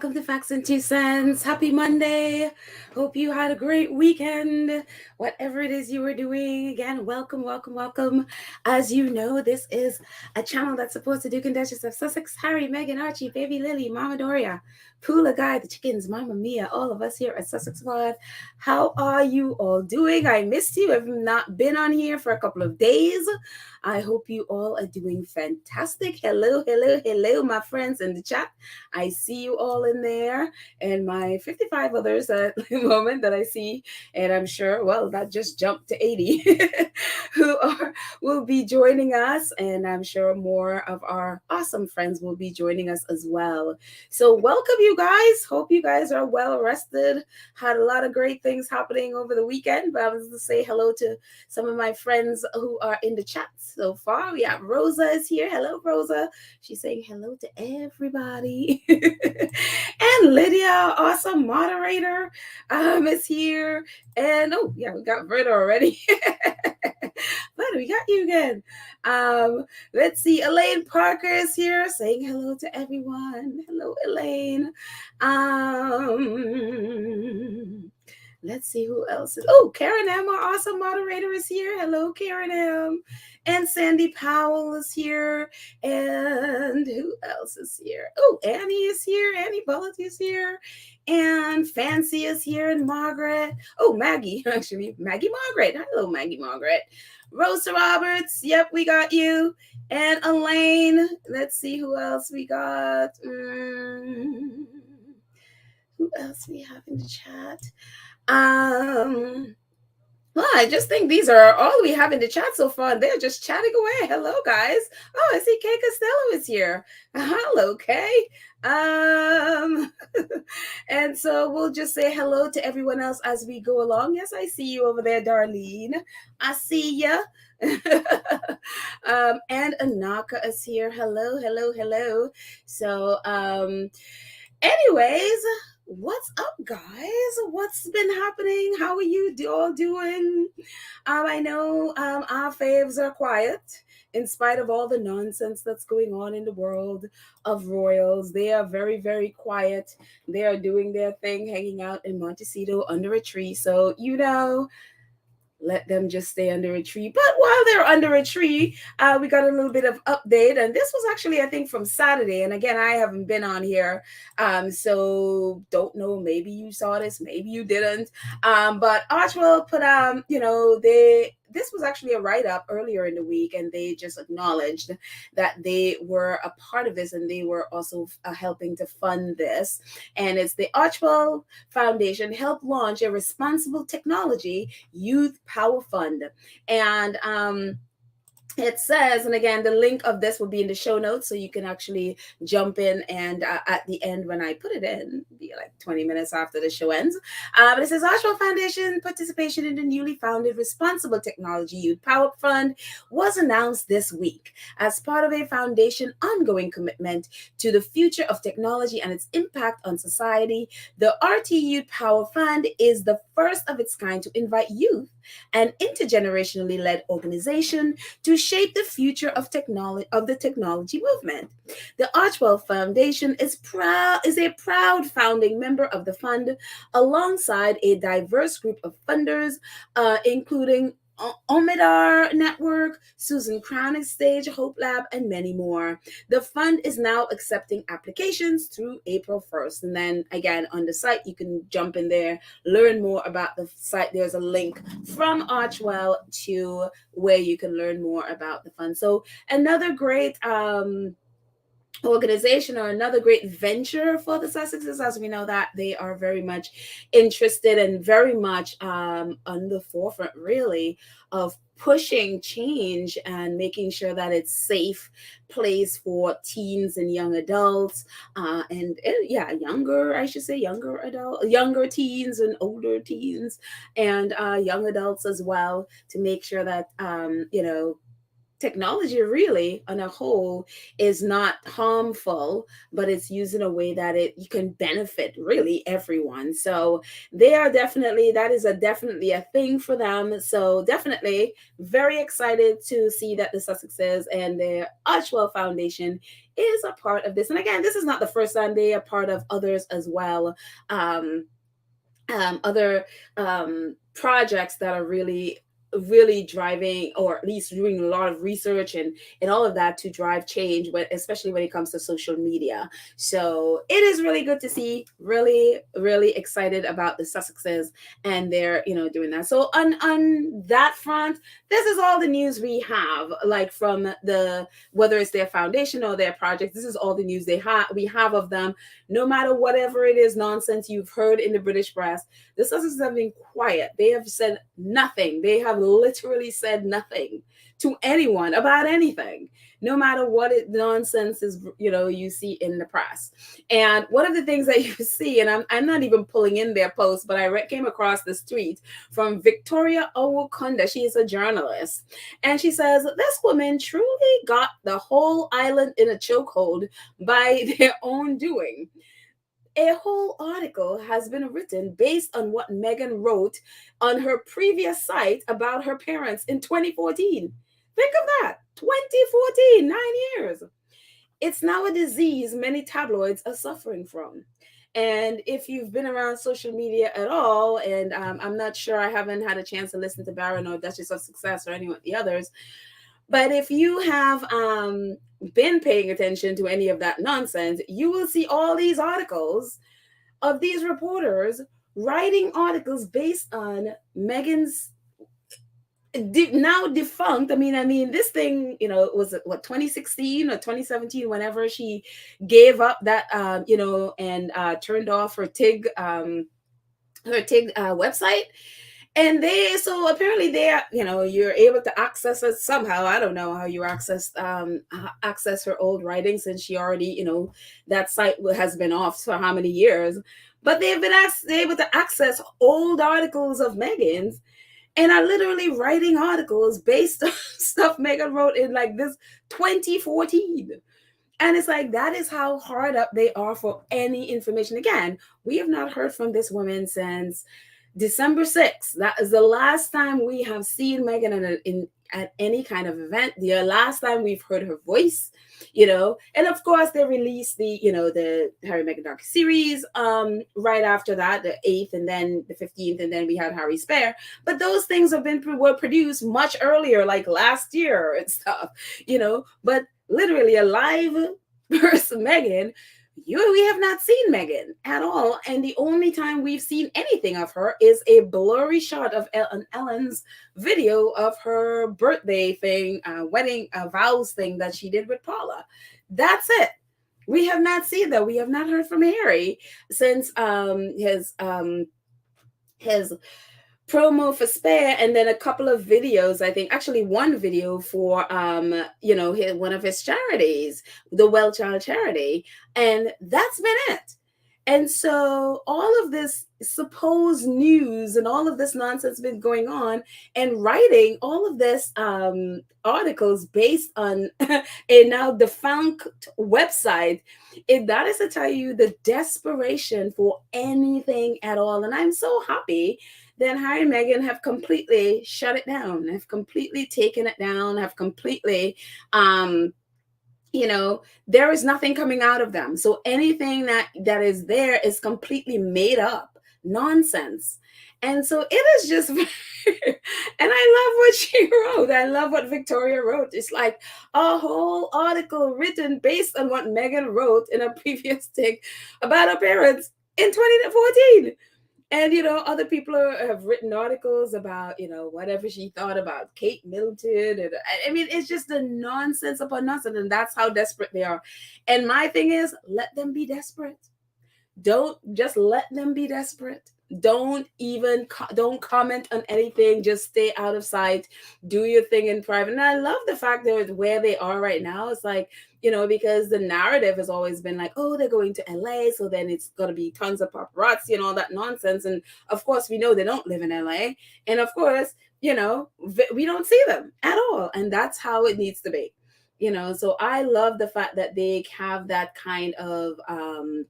welcome to Facts and Two Cents. Happy Monday. Hope you had a great weekend. Whatever it is you were doing, again, welcome, welcome, welcome. As you know, this is a channel that supports the Duke and Duchess of Sussex, Harry, Meghan, Archie, Baby Lily, Mama Doria, Poola Guy, the chickens, Mama Mia, all of us here at Sussex Pod. How are you all doing? I missed you. I've not been on here for a couple of days. I hope you all are doing fantastic. Hello, hello, hello, my friends in the chat. I see you all in there, and my 55 others at the moment that I see, and I'm sure, well, that just jumped to 80 will be joining us, and I'm sure more of our awesome friends will be joining us as well. So welcome, you guys. Hope you guys are well rested. Had a lot of great things happening over the weekend, but I was to say hello to some of my friends who are in the chat so far. We have Rosa is here. Hello, Rosa. She's saying hello to everybody. And Lydia, awesome moderator, is here. And oh yeah, we got Britta already. But we got you again. Let's see. Elaine Parker is here saying hello to everyone. Hello, Elaine. Let's see who else is. Oh, Karen M, our awesome moderator, is here. Hello, Karen M. And Sandy Powell is here. And who else is here? Oh, Annie is here. Annie Bullitt is here. And Fancy is here. And Margaret. Oh, Maggie, actually. Maggie Margaret. Hello, Maggie Margaret. Rosa Roberts. Yep, we got you. And Elaine. Let's see who else we got. Who else we have in the chat? Well, I just think these are all we have in the chat so far. They're just chatting away. Hello, guys. Oh, I see Kay Costello is here. Hello, Kay. And so we'll just say hello to everyone else as we go along. Yes, I see you over there, Darlene. I see ya. And Anaka is here. Hello, hello, hello. So, anyways, what's up, guys? What's been happening? How are you all doing? I know our faves are quiet in spite of all the nonsense that's going on in the world of royals. They are very, very quiet. They are doing their thing, hanging out in Montecito under a tree. So, let them just stay under a tree. But while they're under a tree, we got a little bit of update. And this was actually, I think, from Saturday. And again, I haven't been on here. So don't know. Maybe you saw this. Maybe you didn't. But Archwell put, this was actually a write-up earlier in the week, and they just acknowledged that they were a part of this, and they were also helping to fund this. And it's the Archwell Foundation helped launch a responsible technology youth power fund. And it says, and again, the link of this will be in the show notes, so you can actually jump in and at the end when I put it in, be like 20 minutes after the show ends. But it says Archwell Foundation participation in the newly founded Responsible Technology Youth Power Fund was announced this week as part of a foundation ongoing commitment to the future of technology and its impact on society. The RT Youth Power Fund is the first of its kind to invite youth an intergenerationally led organization to shape the future of the technology movement. The Archwell Foundation is a proud founding member of the fund, alongside a diverse group of funders, including Omidar Network, Susan Crownick Stage, Hope Lab, and many more. The fund is now accepting applications through April 1st. And then again, on the site, you can jump in there, learn more about the site. There's a link from Archwell to where you can learn more about the fund. So another great organization, or another great venture for the Sussexes, as we know that they are very much interested and very much on the forefront, really, of pushing change and making sure that it's safe place for teens and young adults, younger teens and older teens, and young adults as well, to make sure that technology really on a whole is not harmful, but it's used in a way that it you can benefit really everyone. So they are definitely, that is a definitely a thing for them. So definitely very excited to see that the Sussexes and the Archwell Foundation is a part of this. And again, this is not the first time, they are part of others as well. Other projects that are really driving, or at least doing a lot of research and all of that to drive change, but especially when it comes to social media. So it is really good to see. Really excited about the Sussexes and they're doing that. So on that front, this is all the news we have, like from the, whether it's their foundation or their project, this is all the news we have of them. No matter whatever it is nonsense you've heard in the British press, the Sussexes have been quiet. They have said nothing. They have literally said nothing to anyone about anything, no matter what nonsense is, you see in the press. And one of the things that you see, and I'm not even pulling in their post, but I came across this tweet from Victoria Owokunda. She is a journalist. And she says, this woman truly got the whole island in a chokehold by their own doing. A whole article has been written based on what Meghan wrote on her previous site about her parents in 2014. Think of that. 2014, 9 years. It's now a disease many tabloids are suffering from. And if you've been around social media at all, and I'm not sure, I haven't had a chance to listen to Baron or Duchess of Success or any of the others, but if you have been paying attention to any of that nonsense, you will see all these articles of these reporters writing articles based on Meghan's now defunct. I mean, this thing, was it what, 2016 or 2017, whenever she gave up that, and turned off her TIG, website. And so apparently you're able to access it somehow. I don't know how you access her old writings, since she already, that site has been off for how many years. But they've been able to access old articles of Meghan's, and are literally writing articles based on stuff Meghan wrote in like this 2014. And it's like, that is how hard up they are for any information. Again, we have not heard from this woman since December 6th. That is the last time we have seen Meghan at any kind of event. The last time we've heard her voice, and of course they released the Harry Meghan Dark series right after that, the 8th and then the 15th, and then we had Harry Spare. But those things were produced much earlier, like last year and stuff, but literally a live person, Meghan, we have not seen Meghan at all. And the only time we've seen anything of her is a blurry shot of Ellen's video of her birthday thing, wedding vows thing that she did with Paula. That's it. We have not seen that. We have not heard from Harry since his promo for Spare, and then a couple of videos, I think actually one video for one of his charities, the Well Child charity, and that's been it. And so all of this supposed news and all of this nonsense been going on, and writing all of this articles based on a now defunct website. That is to tell you the desperation for anything at all. And I'm so happy that Harry and Meghan have completely shut it down, have completely taken it down, have completely there is nothing coming out of them. So anything that is there is completely made up nonsense. And so it is just, and I love what she wrote. I love what Victoria wrote. It's like a whole article written based on what Meghan wrote in a previous thing about her parents in 2014. And, other people have written articles about, whatever she thought about Kate Middleton. And I mean, it's just the nonsense upon nonsense. And that's how desperate they are. And my thing is, let them be desperate. Don't just let them be desperate. Don't comment on anything. Just stay out of sight. Do your thing in private. And I love the fact that where they are right now, it's like, because the narrative has always been like, oh, they're going to LA, so then it's going to be tons of paparazzi and all that nonsense. And of course, we know they don't live in LA. And of course, we don't see them at all. And that's how it needs to be. So I love the fact that they have that kind of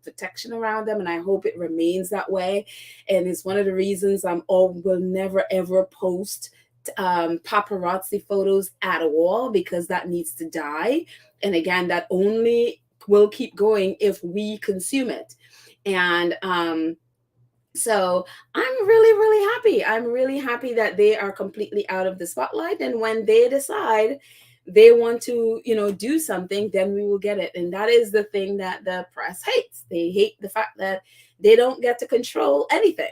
protection around them, and I hope it remains that way. And it's one of the reasons will never ever post paparazzi photos at all, because that needs to die. And again, that only will keep going if we consume it. And so I'm really, really happy. I'm really happy that they are completely out of the spotlight. And when they decide they want to, do something, then we will get it. And that is the thing that the press hates. They hate the fact that they don't get to control anything,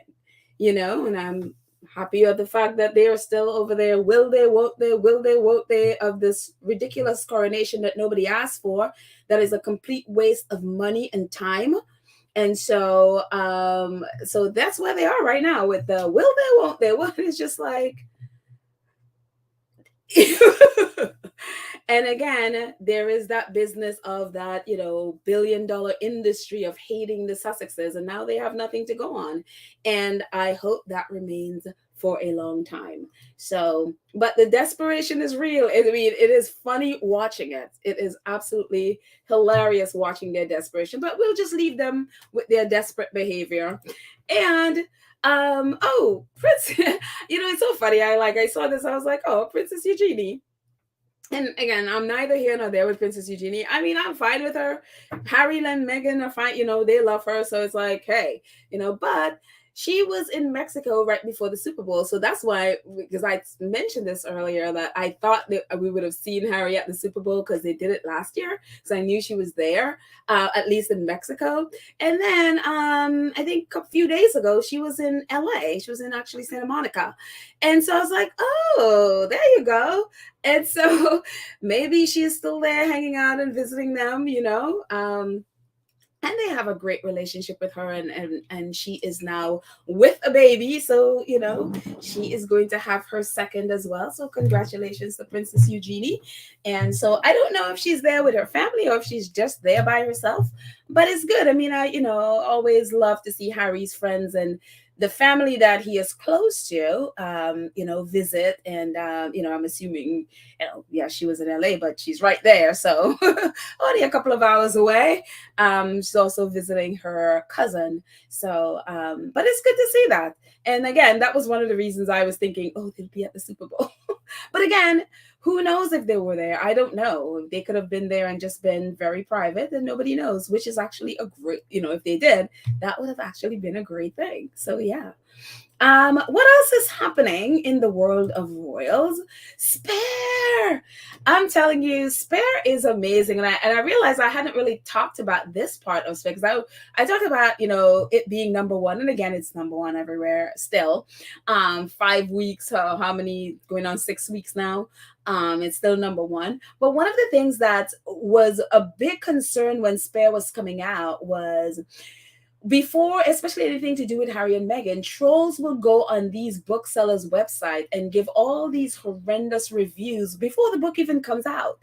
and I'm happy of the fact that they are still over there. Will they, won't they, will they, won't they, of this ridiculous coronation that nobody asked for, that is a complete waste of money and time. And so so that's where they are right now with the will they, won't they. Well, it's just like and again, there is that business of that, billion-dollar industry of hating the Sussexes, and now they have nothing to go on. And I hope that remains for a long time. So, but the desperation is real. I mean, it is funny watching it. It is absolutely hilarious watching their desperation, but we'll just leave them with their desperate behavior. And oh, Prince, it's so funny. I saw this, I was like, oh, Princess Eugenie. And again, I'm neither here nor there with Princess Eugenie. I mean, I'm fine with her. Harry and Meghan are fine. They love her. So it's like, hey, but she was in Mexico right before the Super Bowl. So that's why, because I mentioned this earlier, that I thought that we would have seen Harry at the Super Bowl because they did it last year. So I knew she was there, at least in Mexico. And then I think a few days ago, she was in LA. She was in actually Santa Monica. And so I was like, oh, there you go. And so maybe she's still there hanging out and visiting them, and they have a great relationship with her, and she is now with a baby. So, she is going to have her second as well. So congratulations to Princess Eugenie. And so I don't know if she's there with her family or if she's just there by herself, but it's good. I mean, I, always love to see Harry's friends and the family that he is close to, visit. And, I'm assuming, yeah, she was in LA, but she's right there. So only a couple of hours away. She's also visiting her cousin. So, but it's good to see that. And again, that was one of the reasons I was thinking, oh, they'll be at the Super Bowl. But again, who knows if they were there? I don't know. They could have been there and just been very private, and nobody knows, which is actually a great, if they did, that would have actually been a great thing. So yeah. What else is happening in the world of royals? Spare. I'm telling you, Spare is amazing. And I realized I hadn't really talked about this part of Spare, because I talked about, it being number one. And again, it's number one everywhere still. 5 weeks, how many, going on 6 weeks now. It's still number one. But one of the things that was a big concern when Spare was coming out was, before, especially anything to do with Harry and Meghan, trolls will go on these booksellers' website and give all these horrendous reviews before the book even comes out.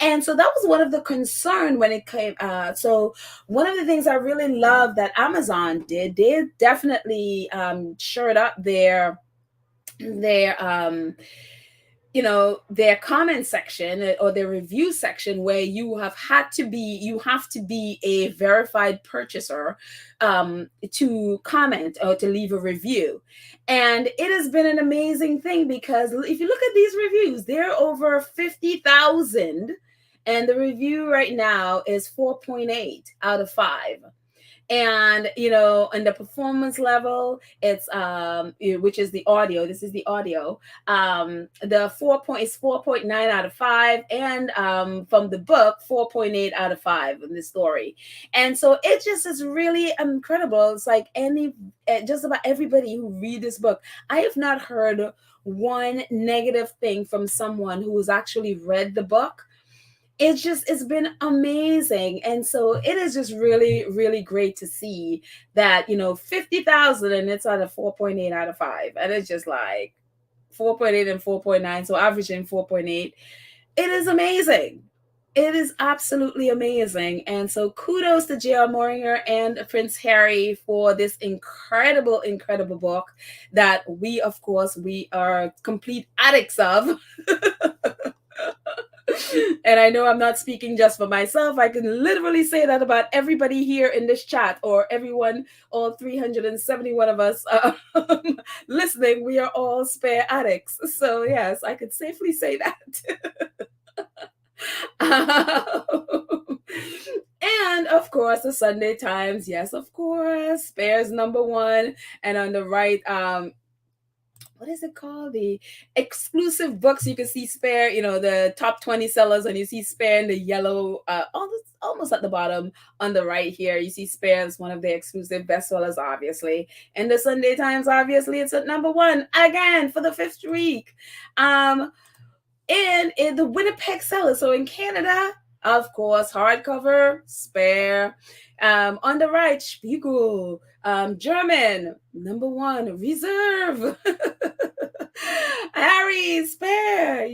And so that was one of the concern when it came. So one of the things I really love that Amazon did, they definitely shored up their their comment section or their review section, where you have to be a verified purchaser to comment or to leave a review. And it has been an amazing thing, because if you look at these reviews, they're over 50,000, and the review right now is 4.8 out of 5. And and the performance level, it's which is the audio, this is the audio, the 4.9 out of 5, and from the book, 4.8 out of 5 in the story. And so it just is really incredible. It's like just about everybody who read this book, I have not heard one negative thing from someone who's actually read the book. it's been amazing. And so it is just really, really great to see that, 50,000 and it's at a 4.8 out of 5. And it's just like 4.8 and 4.9. So averaging 4.8. It is amazing. It is absolutely amazing. And so kudos to J.R. Moringer and Prince Harry for this incredible, incredible book that of course, we are complete addicts of. And I know I'm not speaking just for myself. I can literally say that about everybody here in this chat, or everyone, all 371 of us listening. We are all spare addicts. So, yes, I could safely say that. And of course, the Sunday Times. Yes, of course. Spare's number one. And on the right, what is it called? The exclusive books. You can see Spare, the top 20 sellers, and you see Spare in the yellow, almost at the bottom on the right here. You see Spare as one of the exclusive bestsellers, obviously. And the Sunday Times, obviously, it's at number one again for the fifth week. And in the Winnipeg seller, so in Canada, of course, hardcover, Spare. On the right, Spiegel. German, number one, Reserve. Harry, Spare,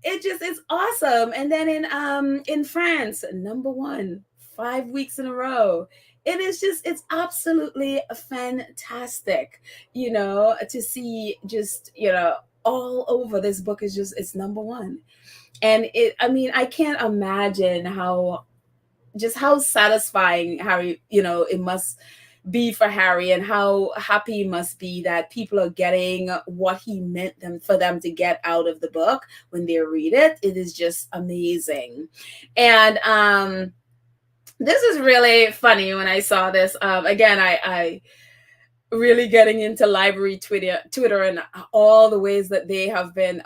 it's awesome. And then in France, number one, 5 weeks in a row. It's absolutely fantastic, to see just, all over. This book is it's number one. And I can't imagine how satisfying Harry, it must be for Harry, and how happy he must be that people are getting what he meant for them to get out of the book when they read it. It is just amazing. And this is really funny. When I saw this, again, I really getting into library Twitter and all the ways that they have been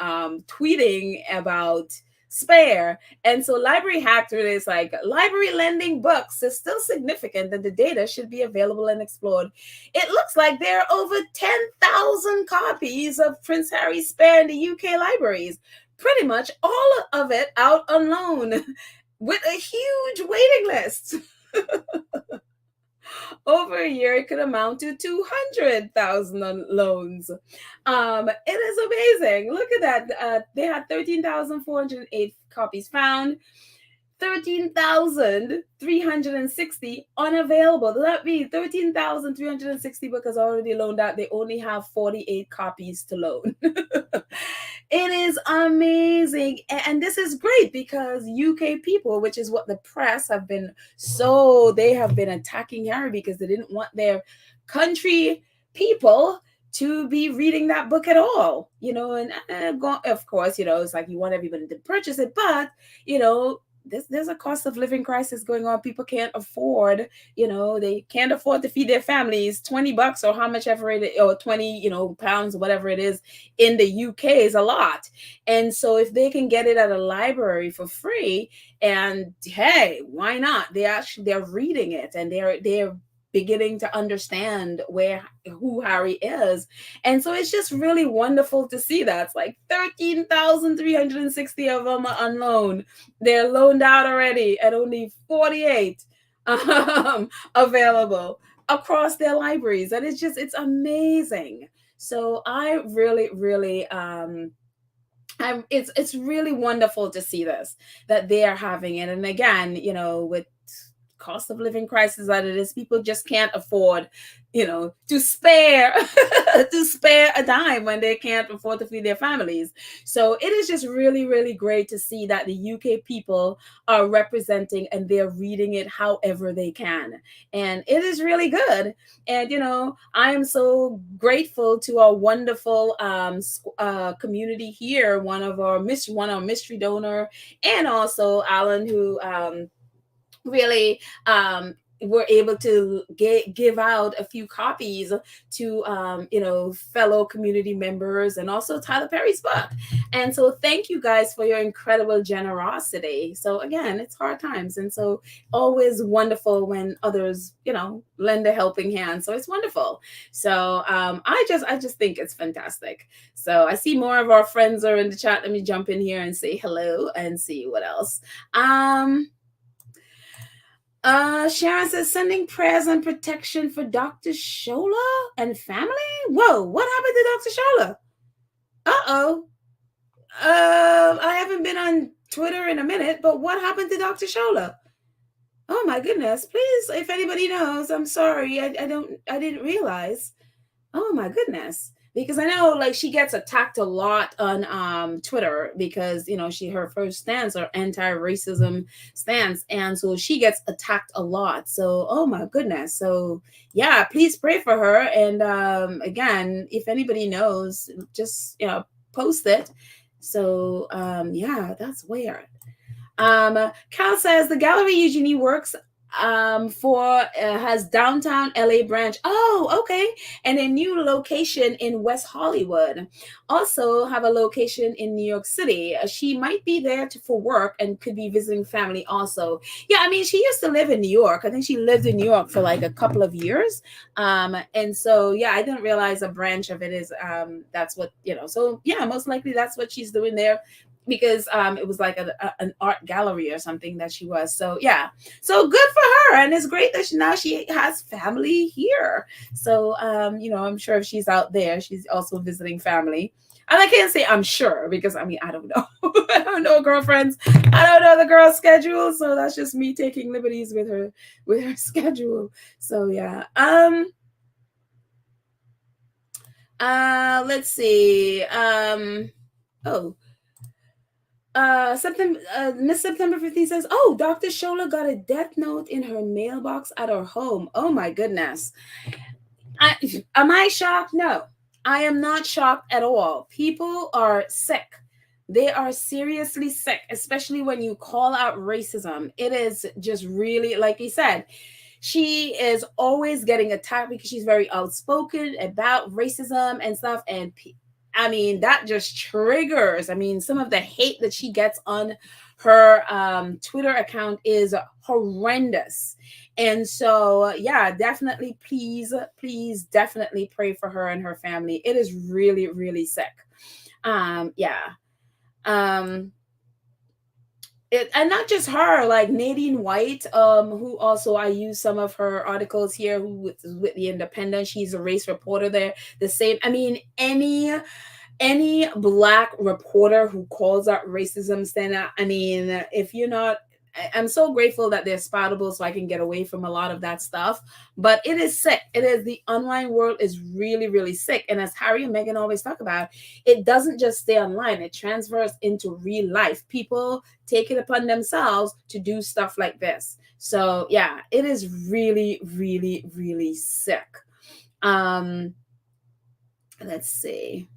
tweeting about Spare. And so Library Hack Twitter is like, library lending books is still significant that the data should be available and explored. It looks like there are over 10,000 copies of Prince Harry's Spare in the UK libraries. Pretty much all of it out on loan with a huge waiting list. Over a year, it could amount to 200,000 loans. It is amazing. Look at that. They had 13,408 copies found, 13,360 unavailable. That means 13,360 because already loaned out. They only have 48 copies to loan. It is amazing. And this is great because UK people, which is what the press have been, they have been attacking Harry because they didn't want their country people to be reading that book at all, and of course, it's like you want everybody to purchase it, but, there's a cost of living crisis going on. People can't afford, they can't afford to feed their families. $20 or how much ever it is, or 20, pounds, whatever it is in the UK is a lot. And so if they can get it at a library for free, and hey, why not? They're reading it, and they're beginning to understand who Harry is. And so it's just really wonderful to see that. It's like 13,360 of them are on loan. They're loaned out already, and only 48 available across their libraries. And it's amazing. So I really, really it's really wonderful to see this, that they are having it. And again, with cost of living crisis that it is, people just can't afford, to spare a dime when they can't afford to feed their families. So it is just really, really great to see that the UK people are representing and they're reading it however they can. And it is really good. And, I am so grateful to our wonderful community here, one our mystery donor, and also Alan, who really were able to give out a few copies to fellow community members, and also Tyler Perry's book. And so thank you guys for your incredible generosity. So again, it's hard times, and so always wonderful when others lend a helping hand. So it's wonderful. So I just think it's fantastic. So I see more of our friends are in the chat. Let me jump in here and say hello and see what else. Sharon says, sending prayers and protection for Dr. Shola and family. Whoa, what happened to Dr. Shola? Uh-oh. I haven't been on Twitter in a minute, but what happened to Dr. Shola? Oh my goodness. Please, if anybody knows, I'm sorry. I didn't realize. Oh my goodness. Because I know like she gets attacked a lot on Twitter because her first stance are anti-racism stance, and so she gets attacked a lot. So oh my goodness. So yeah, please pray for her. And again, if anybody knows, just post it. So yeah, that's weird. Cal says the gallery Eugenie works for has downtown LA branch. Oh, okay. And a new location in West Hollywood. Also have a location in New York City. She might be there for work and could be visiting family also. Yeah, I mean, she used to live in New York. I think she lived in New York for like a couple of years. And so, yeah, I didn't realize a branch of it is, that's what, so yeah, most likely that's what she's doing there, because it was like an art gallery or something that she was. So yeah, so good for her, and it's great that now she has family here. So I'm sure if she's out there, she's also visiting family. And I can't say I'm sure, because I mean I don't know. I don't know, girlfriends. I don't know the girl's schedule, so that's just me taking liberties with her schedule. So yeah. Let's see. Miss September 15 says, oh, Dr. Shola got a death note in her mailbox at her home. Oh my goodness. Am I shocked? No, I am not shocked at all. People are sick. They are seriously sick, especially when you call out racism. It is just really, like he said, she is always getting attacked because she's very outspoken about racism and stuff. And I mean, that just triggers. I mean, some of the hate that she gets on her Twitter account is horrendous. And so, yeah, definitely, please, definitely pray for her and her family. It is really, really sick. Yeah. And not just her, like Nadine White, who also I use some of her articles here, who with the Independent. She's a race reporter there. The same. I mean, any Black reporter who calls out racism, stand out. I mean, if you're not, I'm so grateful that they're spoutable, so I can get away from a lot of that stuff. But it is sick. It is, the online world is really, really sick. And as Harry and Meghan always talk about, it doesn't just stay online. It transfers into real life. People take it upon themselves to do stuff like this. So yeah, it is really, really, really sick. Let's see.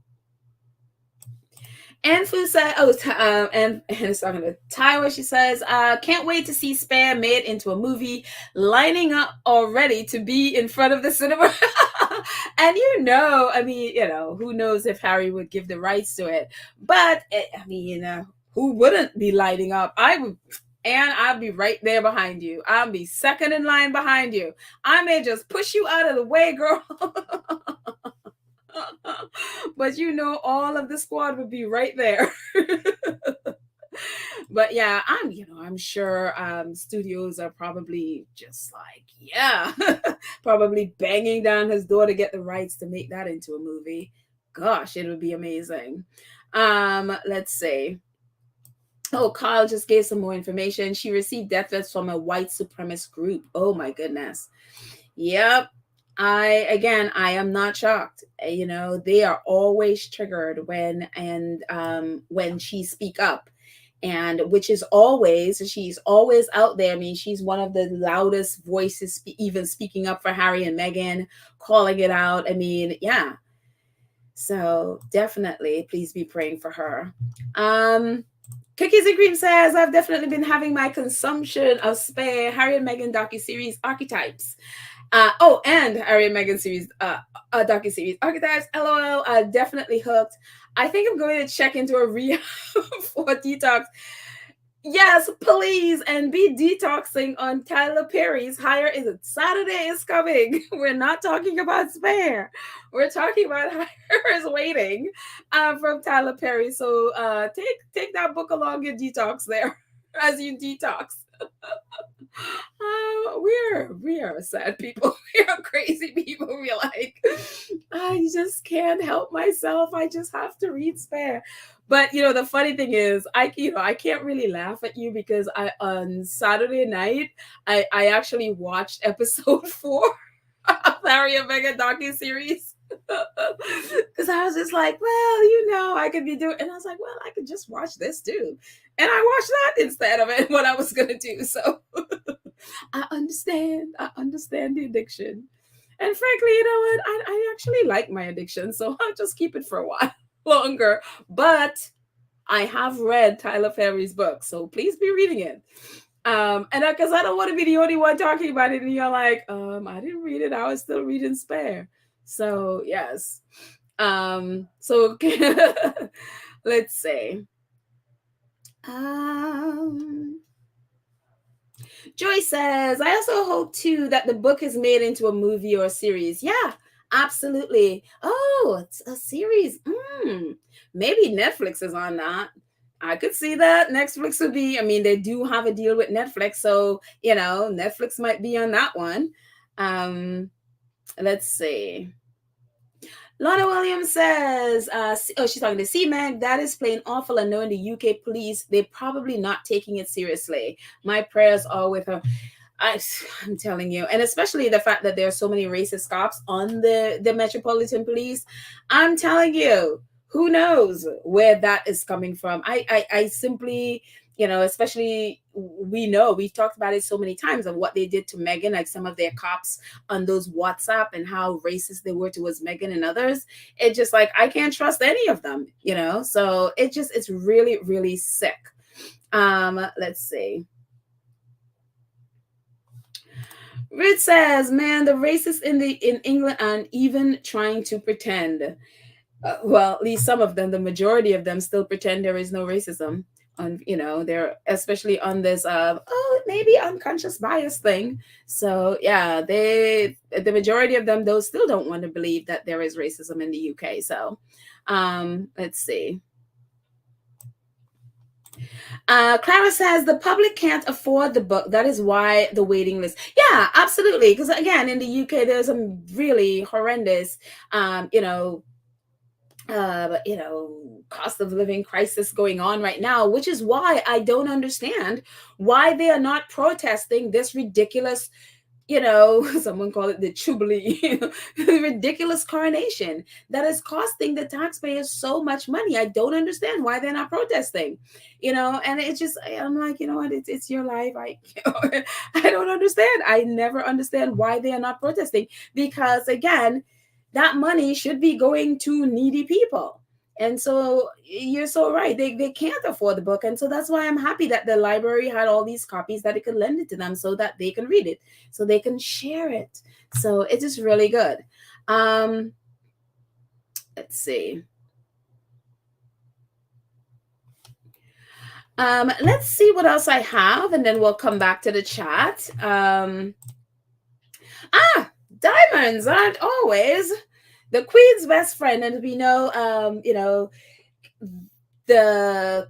And Fu said, and it's talking to Tyra. She says, can't wait to see Spare made into a movie, lining up already to be in front of the cinema. And I mean, who knows if Harry would give the rights to it. But, I mean, who wouldn't be lighting up? I would. And I'll be right there behind you. I'll be second in line behind you. I may just push you out of the way, girl. But all of the squad would be right there. But yeah, I'm sure studios are probably just like, yeah, probably banging down his door to get the rights to make that into a movie. Gosh, it would be amazing. Let's see. Oh, Kyle just gave some more information. She received death threats from a white supremacist group. Oh my goodness. Yep. I am not shocked. They are always triggered when she speak up, and which is she's always out there. I mean, she's one of the loudest voices, even speaking up for Harry and Meghan, calling it out. I mean, yeah. So definitely, please be praying for her. Cookies and Cream says, I've definitely been having my consumption of Spare, Harry and Meghan docu-series Archetypes. And Harry and Meghan series, docu-series Archetypes, LOL, definitely hooked. I think I'm going to check into a rehab for detox. Yes, please, and be detoxing on Tyler Perry's Higher Is It Saturday is coming. We're not talking about Spare. We're talking about Higher is Waiting from Tyler Perry. So take that book along your detox there as you detox. We are sad people. We are crazy people. We're like, I just can't help myself. I just have to read Spare. But the funny thing is, I can't really laugh at you because I on Saturday night I actually watched episode 4 of Harry and Meghan docu series. Because I was just like, well, I could be doing, and I was like, well, I could just watch this too, and I watched that instead of it what I was gonna do. So I understand the addiction, and frankly, you know what? I actually like my addiction, so I'll just keep it for a while longer. But I have read Tyler Perry's book, so please be reading it. And because I don't want to be the only one talking about it, and you're like, I didn't read it. I was still reading Spare. So yes. So let's say. Joy says, I also hope too that the book is made into a movie or a series. Yeah, absolutely. Oh, it's a series. Maybe Netflix is on that. I could see that. Netflix would be, I mean, they do have a deal with Netflix. So, Netflix might be on that one. Let's see. Lana Williams says, she's talking to C-Mag, that is plain awful, and knowing the UK police, they're probably not taking it seriously. My prayers are with her. I'm telling you, and especially the fact that there are so many racist cops on the Metropolitan Police. I'm telling you, who knows where that is coming from. I simply, especially we've talked about it so many times of what they did to Meghan, like some of their cops on those WhatsApp and how racist they were towards Meghan and others. It just like, I can't trust any of them, so it's really, really sick. Let's see. Ruth says, man, the racists in England aren't even trying to pretend. Well, at least some of them, the majority of them still pretend there is no racism. They're especially on this maybe unconscious bias thing. So yeah, the majority of them, those still don't want to believe that there is racism in the UK. So let's see. Clara says the public can't afford the book. That is why the waiting list. Yeah, absolutely. Because again, in the UK, there's some really horrendous, cost of living crisis going on right now, which is why I don't understand why they are not protesting this ridiculous, someone call it the Jubilee, ridiculous coronation that is costing the taxpayers so much money. I don't understand why they're not protesting, and it's just, I'm like, you know what, it's your life. I don't understand. I never understand why they are not protesting, because again, that money should be going to needy people. And so you're so right. They can't afford the book. And so that's why I'm happy that the library had all these copies that it could lend it to them so that they can read it, so they can share it. So it is really good. Let's see. Let's see what else I have, and then we'll come back to the chat. Diamonds aren't always the queen's best friend, and we know, the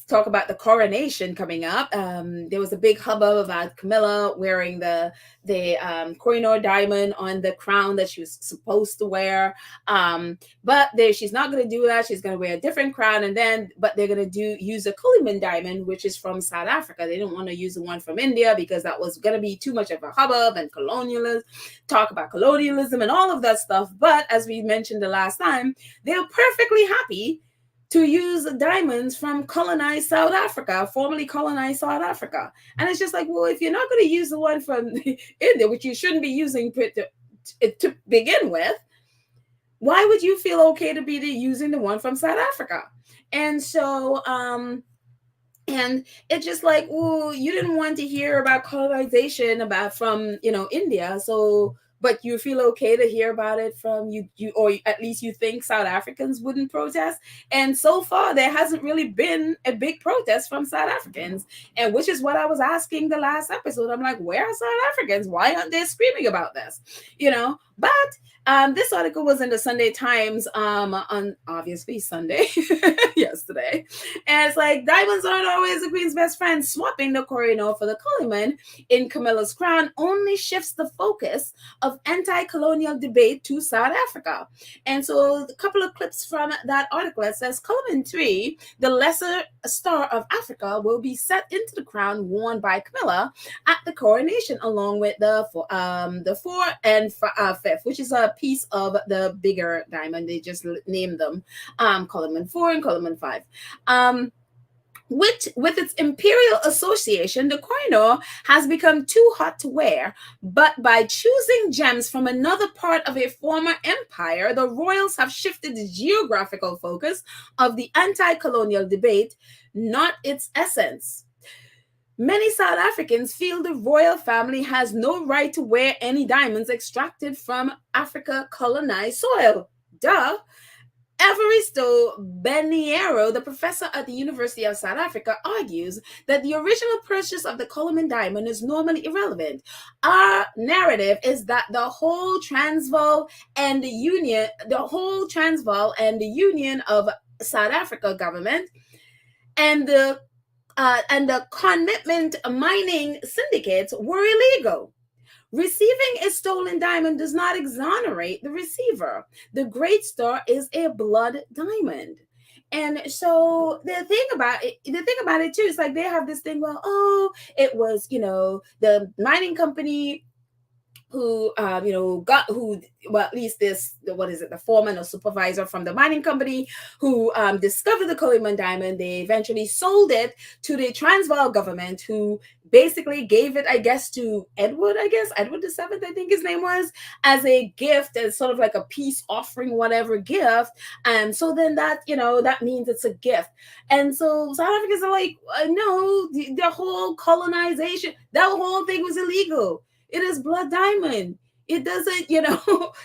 talk about the coronation coming up. There was a big hubbub about Camilla wearing the Kohinoor diamond on the crown that she was supposed to wear. But she's not going to do that. She's going to wear a different crown, but they're going to use a Cullinan diamond, which is from South Africa. They didn't want to use the one from India because that was going to be too much of a hubbub and talk about colonialism and all of that stuff. But as we mentioned the last time, they're perfectly happy to use diamonds from colonized South Africa, formerly colonized South Africa. And it's just like, well, if you're not going to use the one from India, which you shouldn't be using to begin with, why would you feel okay to be using the one from South Africa? And so And it's just like, well, you didn't want to hear about colonization about from India, so but you feel okay to hear about it from you, or at least you think South Africans wouldn't protest. And so far there hasn't really been a big protest from South Africans, and which is what I was asking the last episode. I'm like, where are South Africans? Why aren't they screaming about this? But this article was in the Sunday Times on obviously Sunday yesterday. And it's like, diamonds aren't always the queen's best friend. Swapping the Corino for the Cullinan in Camilla's crown only shifts the focus of anti-colonial debate to South Africa. And so a couple of clips from that article. It says, Cullinan III, the lesser star of Africa, will be set into the crown worn by Camilla at the coronation, along with the 4 and 5th, which is a piece of the bigger diamond. They just named them Cullinan 4 and Cullinan 5. With its imperial association, the Koh-i-Noor has become too hot to wear, but by choosing gems from another part of a former empire, the royals have shifted the geographical focus of the anti-colonial debate, not its essence. Many South Africans feel the royal family has no right to wear any diamonds extracted from Africa colonized soil. Duh. Evaristo Beniero, the professor at the University of South Africa, argues that the original purchase of the Cullinan diamond is normally irrelevant. Our narrative is that the whole Transvaal and the Union of South Africa government and the commitment mining syndicates were illegal. Receiving a stolen diamond does not exonerate the receiver. The great star is a blood diamond. And so the thing about it too is like they have this thing, well, it was, the mining company who at least the foreman or supervisor from the mining company who discovered the Cullinan diamond. They eventually sold it to the Transvaal government, who basically gave it, I guess, to Edward the Seventh, I think his name was, as a gift, as sort of like a peace offering, whatever gift. And so then that means it's a gift. And so South Africans are like, no, the whole colonization, that whole thing was illegal. It is blood diamond. It doesn't,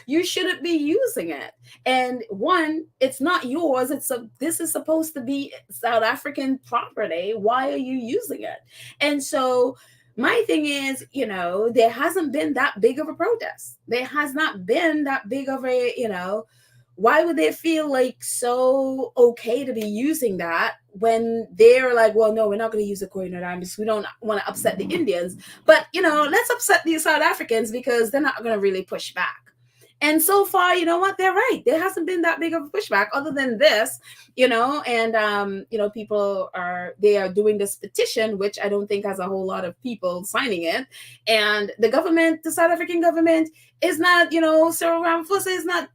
you shouldn't be using it. And one, it's not yours. This is supposed to be South African property. Why are you using it? And so my thing is, there hasn't been that big of a protest. There has not been that big of a, why would they feel like so okay to be using that when they're like, well, no, we're not going to use the Koh-i-Noor diamonds. We don't want to upset the Indians. But, let's upset the South Africans because they're not going to really push back. And so far, you know what? They're right. There hasn't been that big of a pushback other than this, and, people are doing this petition, which I don't think has a whole lot of people signing it. And the South African government is not, Cyril Ramaphosa is not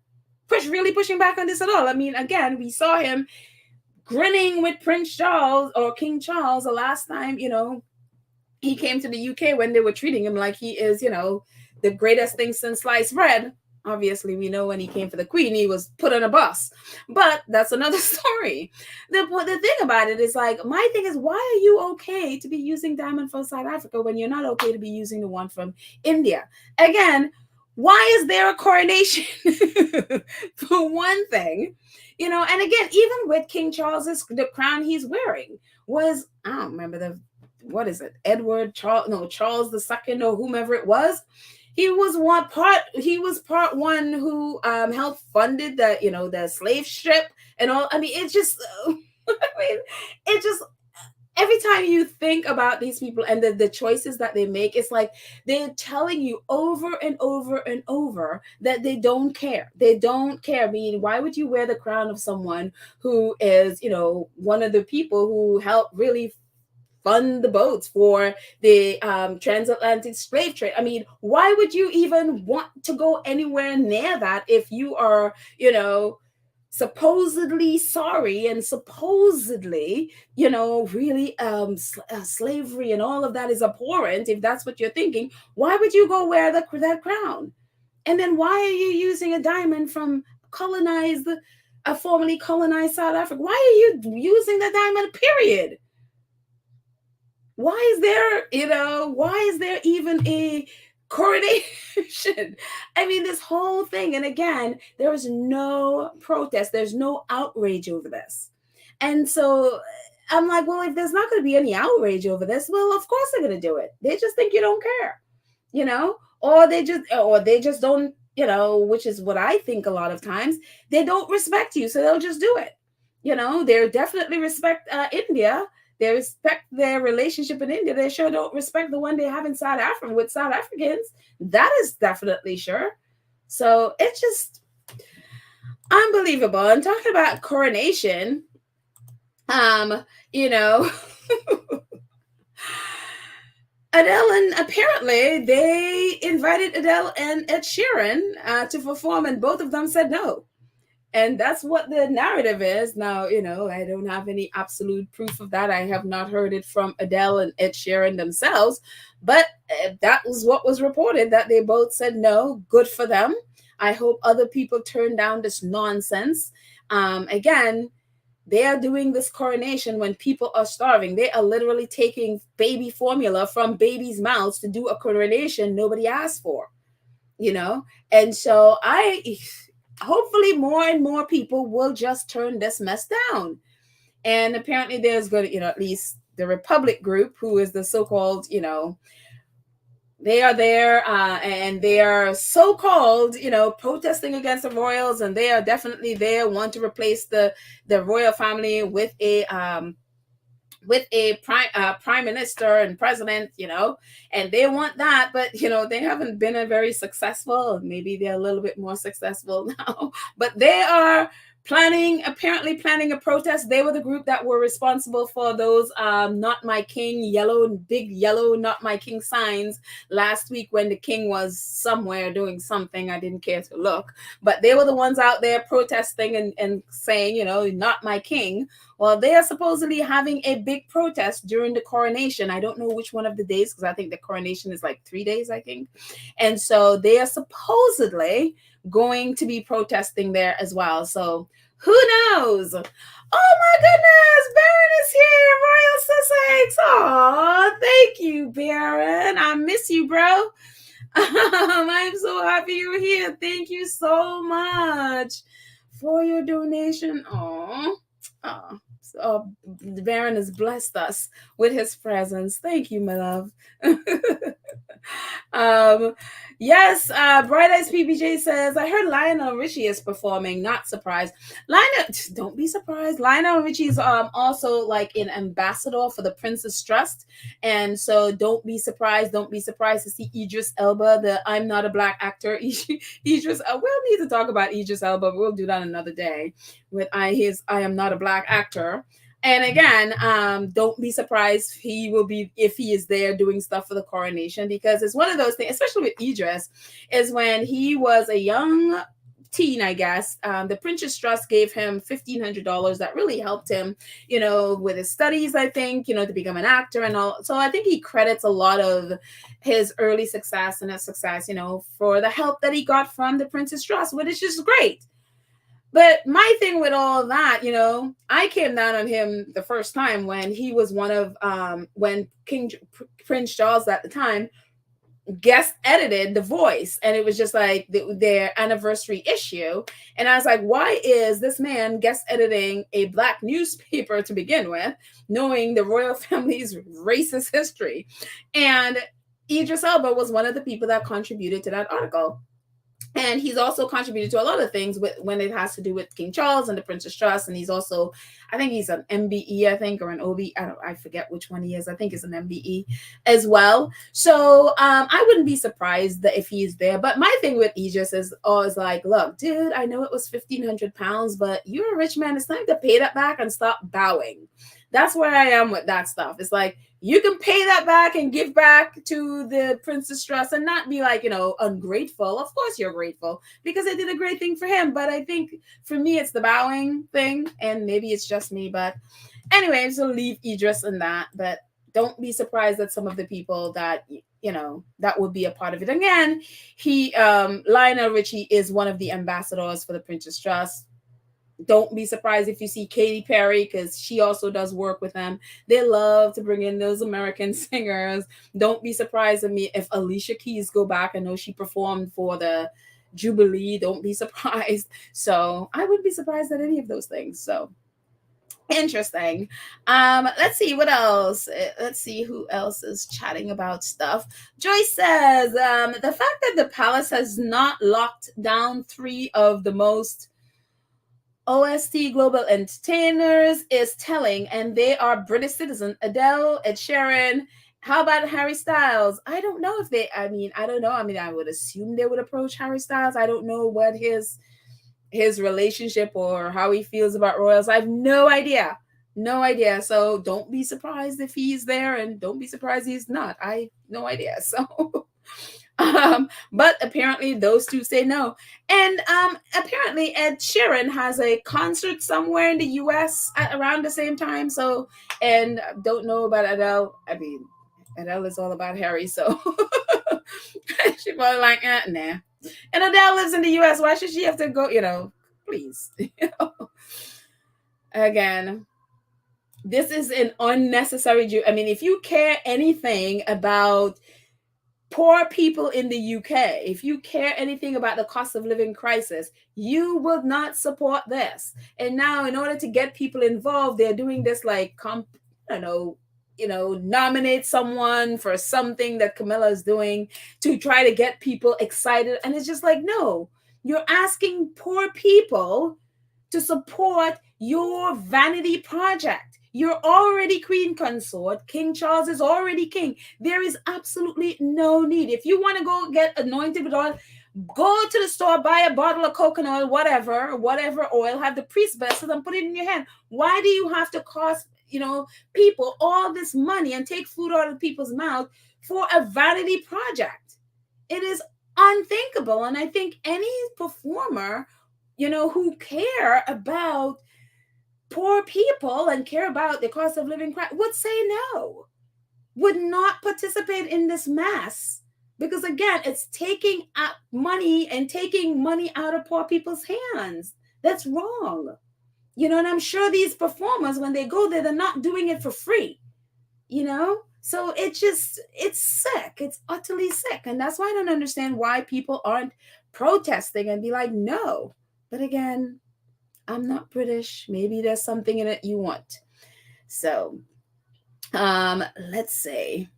really pushing back on this at all. I mean, again, we saw him grinning with Prince Charles or King Charles the last time, he came to the UK, when they were treating him like he is, the greatest thing since sliced bread. Obviously, we know when he came for the Queen, he was put on a bus. But that's another story. The thing about it is, like, my thing is, why are you okay to be using diamond from South Africa when you're not okay to be using the one from India? Again, why is there a coronation? For one thing, and again, even with King Charles's, the crown he's wearing was, I don't remember Charles II or whomever it was. He was part one who helped funded the slave ship and all. I mean, it's just every time you think about these people and the choices that they make, it's like they're telling you over and over and over that they don't care. They don't care. I mean, why would you wear the crown of someone who is, one of the people who helped really fund the boats for the transatlantic slave trade? I mean, why would you even want to go anywhere near that if you are, supposedly sorry and supposedly, really slavery and all of that is abhorrent? If that's what you're thinking, why would you go wear that crown? And then why are you using a diamond from formerly colonized South Africa? Why are you using the diamond, period? why is there, why is there even a coronation? I mean, this whole thing. And again, there is no protest, there's no outrage over this. And so I'm like, well, if there's not going to be any outrage over this, well, of course they're going to do it. They just think you don't care, or they just don't, which is what I think a lot of times. They don't respect you, so they'll just do it. They definitely respect India. They respect their relationship in India. They sure don't respect the one they have in South Africa with South Africans. That is definitely sure. So it's just unbelievable. And talking about coronation, Adele, and apparently they invited Adele and Ed Sheeran to perform, and both of them said no. And that's what the narrative is. Now, I don't have any absolute proof of that. I have not heard it from Adele and Ed Sheeran themselves, but that was what was reported, that they both said no. Good for them. I hope other people turn down this nonsense. Again, they are doing this coronation when people are starving. They are literally taking baby formula from babies' mouths to do a coronation nobody asked for, And so hopefully more and more people will just turn this mess down. And apparently there's going to, at least the Republic group, who is the so-called, they are there and they are so-called, protesting against the royals, and they are definitely there, want to replace the royal family with a prime minister and president, and they want that, but they haven't been a very successful. Maybe they're a little bit more successful now, but they are apparently planning a protest. They were the group that were responsible for those "Not My King" big yellow "Not My King" signs last week when the king was somewhere doing something. I didn't care to look, but they were the ones out there protesting and saying, "Not my king." Well, they are supposedly having a big protest during the coronation. I don't know which one of the days, because I think the coronation is like 3 days, I think. And so they are supposedly going to be protesting there as well. So who knows? Oh my goodness, Baron is here, Royal Sussex. Oh, thank you, Baron. I miss you, bro. I'm so happy you're here. Thank you so much for your donation. Oh, the Baron has blessed us with his presence. Thank you, my love. Yes, Bright Eyes PBJ says, I heard Lionel Richie is performing. Not surprised. Don't be surprised. Lionel Richie is also like an ambassador for the Princess Trust, and so don't be surprised. Don't be surprised to see Idris Elba, the I'm Not a Black Actor. Idris, we'll need to talk about Idris Elba. We'll do that another day with I Am Not a Black Actor. And again, don't be surprised if he is there doing stuff for the coronation, because it's one of those things, especially with Idris, is when he was a young teen, I guess, the Princess Trust gave him $1,500 that really helped him, with his studies, I think, to become an actor and all. So I think he credits a lot of his early success and his success, for the help that he got from the Princess Trust, which is just great. But my thing with all that, I came down on him the first time when he was one of, when Prince Charles at the time guest edited The Voice, and it was just like their anniversary issue. And I was like, why is this man guest editing a Black newspaper to begin with, knowing the royal family's racist history? And Idris Elba was one of the people that contributed to that article. And he's also contributed to a lot of things when it has to do with King Charles and the Princess Trust. And he's also, I think he's an MBE, or an OB. I forget which one he is. I think it's an MBE as well. So I wouldn't be surprised that if he's there. But my thing with Idris is always like, look, dude, I know it was £1,500, but you're a rich man. It's time to pay that back and stop bowing. That's where I am with that stuff. It's like, you can pay that back and give back to the Princess Trust and not be like, ungrateful. Of course you're grateful because they did a great thing for him. But I think for me, it's the bowing thing, and maybe it's just me. But anyway, so leave Idris in that. But don't be surprised that some of the people that, that would be a part of it. Again, Lionel Richie is one of the ambassadors for the Princess Trust. Don't be surprised if you see Katy Perry, because she also does work with them. They love to bring in those American singers. Don't be surprised if Alicia Keys go back. I know she performed for the Jubilee. Don't be surprised. So I wouldn't be surprised at any of those things. So interesting. Let's see what else. Let's see who else is chatting about stuff. Joyce says the fact that the palace has not locked down 3 of the most OST global entertainers is telling, and they are British citizens. Adele, Ed Sheeran. How about Harry Styles? I don't know if they, I don't know. I would assume they would approach Harry Styles. I don't know what his relationship or how he feels about royals. I have no idea. No idea. So don't be surprised if he's there, and don't be surprised he's not. I have no idea. So but apparently those two say no. And apparently Ed Sheeran has a concert somewhere in the US at around the same time. So, and don't know about Adele. Adele is all about Harry, so she probably like, nah. And Adele lives in the US. Why should she have to go, please. Again, this is an unnecessary if you care anything about poor people in the UK, if you care anything about the cost of living crisis, you will not support this. And now, in order to get people involved, they're doing this nominate someone for something that Camilla is doing to try to get people excited. And it's just like, no, you're asking poor people to support your vanity project. You're already queen consort. King Charles is already king. There is absolutely no need. If you want to go get anointed with oil, go to the store, buy a bottle of coconut oil, whatever oil, have the priest bless it and put it in your hand. Why do you have to cost, people all this money and take food out of people's mouth for a vanity project? It is unthinkable. And I think any performer, who care about poor people and care about the cost of living would say no, would not participate in this mess, because again, it's taking money out of poor people's hands. That's wrong. And I'm sure these performers, when they go there, they're not doing it for free, so it's sick. It's utterly sick. And that's why I don't understand why people aren't protesting and be like, no. But again, I'm not British. Maybe there's something in it you want. So, let's see.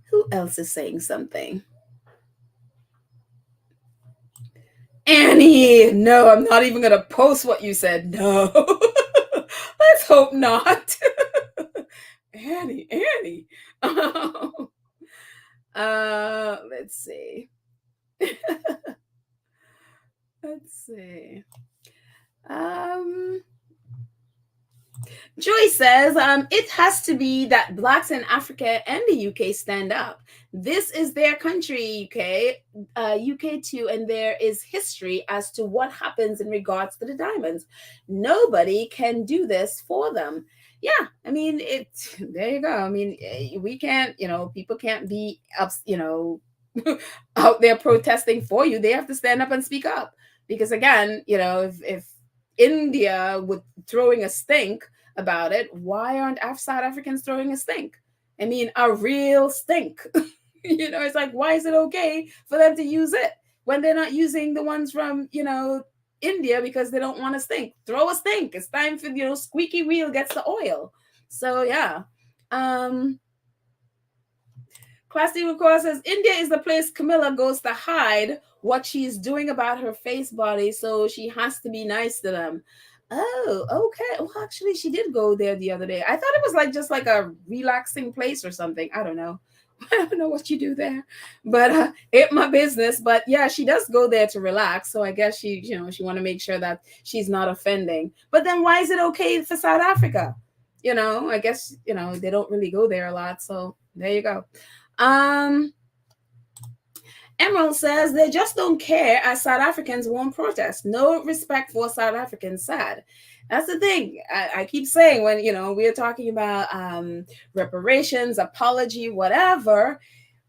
Who else is saying something? Annie, no, I'm not even going to post what you said. No. Let's hope not. Annie. Let's see. Let's see. Joy says, it has to be that Blacks in Africa and the UK stand up. This is their country, UK too, and there is history as to what happens in regards to the diamonds. Nobody can do this for them. Yeah, there you go. We can't, people can't be up, out there protesting for you. They have to stand up and speak up. Because again, if India would throwing a stink about it, why aren't South Africans throwing a stink? A real stink. It's like, why is it okay for them to use it when they're not using the ones from, India because they don't want to stink? Throw a stink. It's time for, squeaky wheel gets the oil. So yeah. Classy Record says, India is the place Camilla goes to hide what she's doing about her face body, so she has to be nice to them. Oh, okay. Well, actually, she did go there the other day. I thought it was just like a relaxing place or something. I don't know. I don't know what you do there, but it my business. But yeah, she does go there to relax. So I guess she want to make sure that she's not offending. But then why is it okay for South Africa? I guess, they don't really go there a lot. So there you go. Emerald says they just don't care as South Africans won't protest. No respect for South Africans. Sad. That's the thing. I keep saying when, we're talking about reparations, apology, whatever,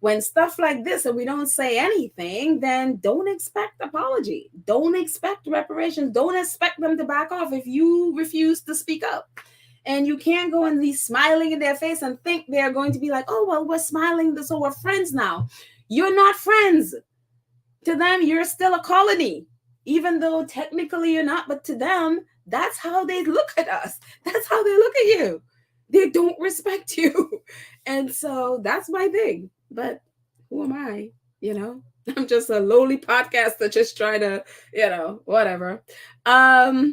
when stuff like this and we don't say anything, then don't expect apology. Don't expect reparations. Don't expect them to back off if you refuse to speak up. And you can't go and be smiling in their face and think they're going to be like, oh, well, we're smiling, so we're friends now. You're not friends. To them, you're still a colony, even though technically you're not. But to them, that's how they look at us. That's how they look at you. They don't respect you. And so that's my thing. But who am I? I'm just a lowly podcaster just trying to, whatever. R.R.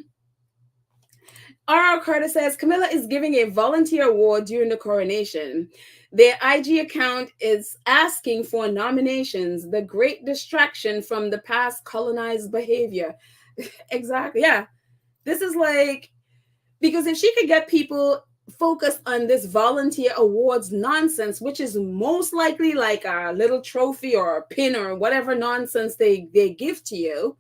Carter says Camilla is giving a volunteer award during the coronation. Their IG account is asking for nominations, the great distraction from the past colonized behavior. Exactly. Yeah. This is like, because if she could get people focused on this volunteer awards nonsense, which is most likely like a little trophy or a pin or whatever nonsense they give to you,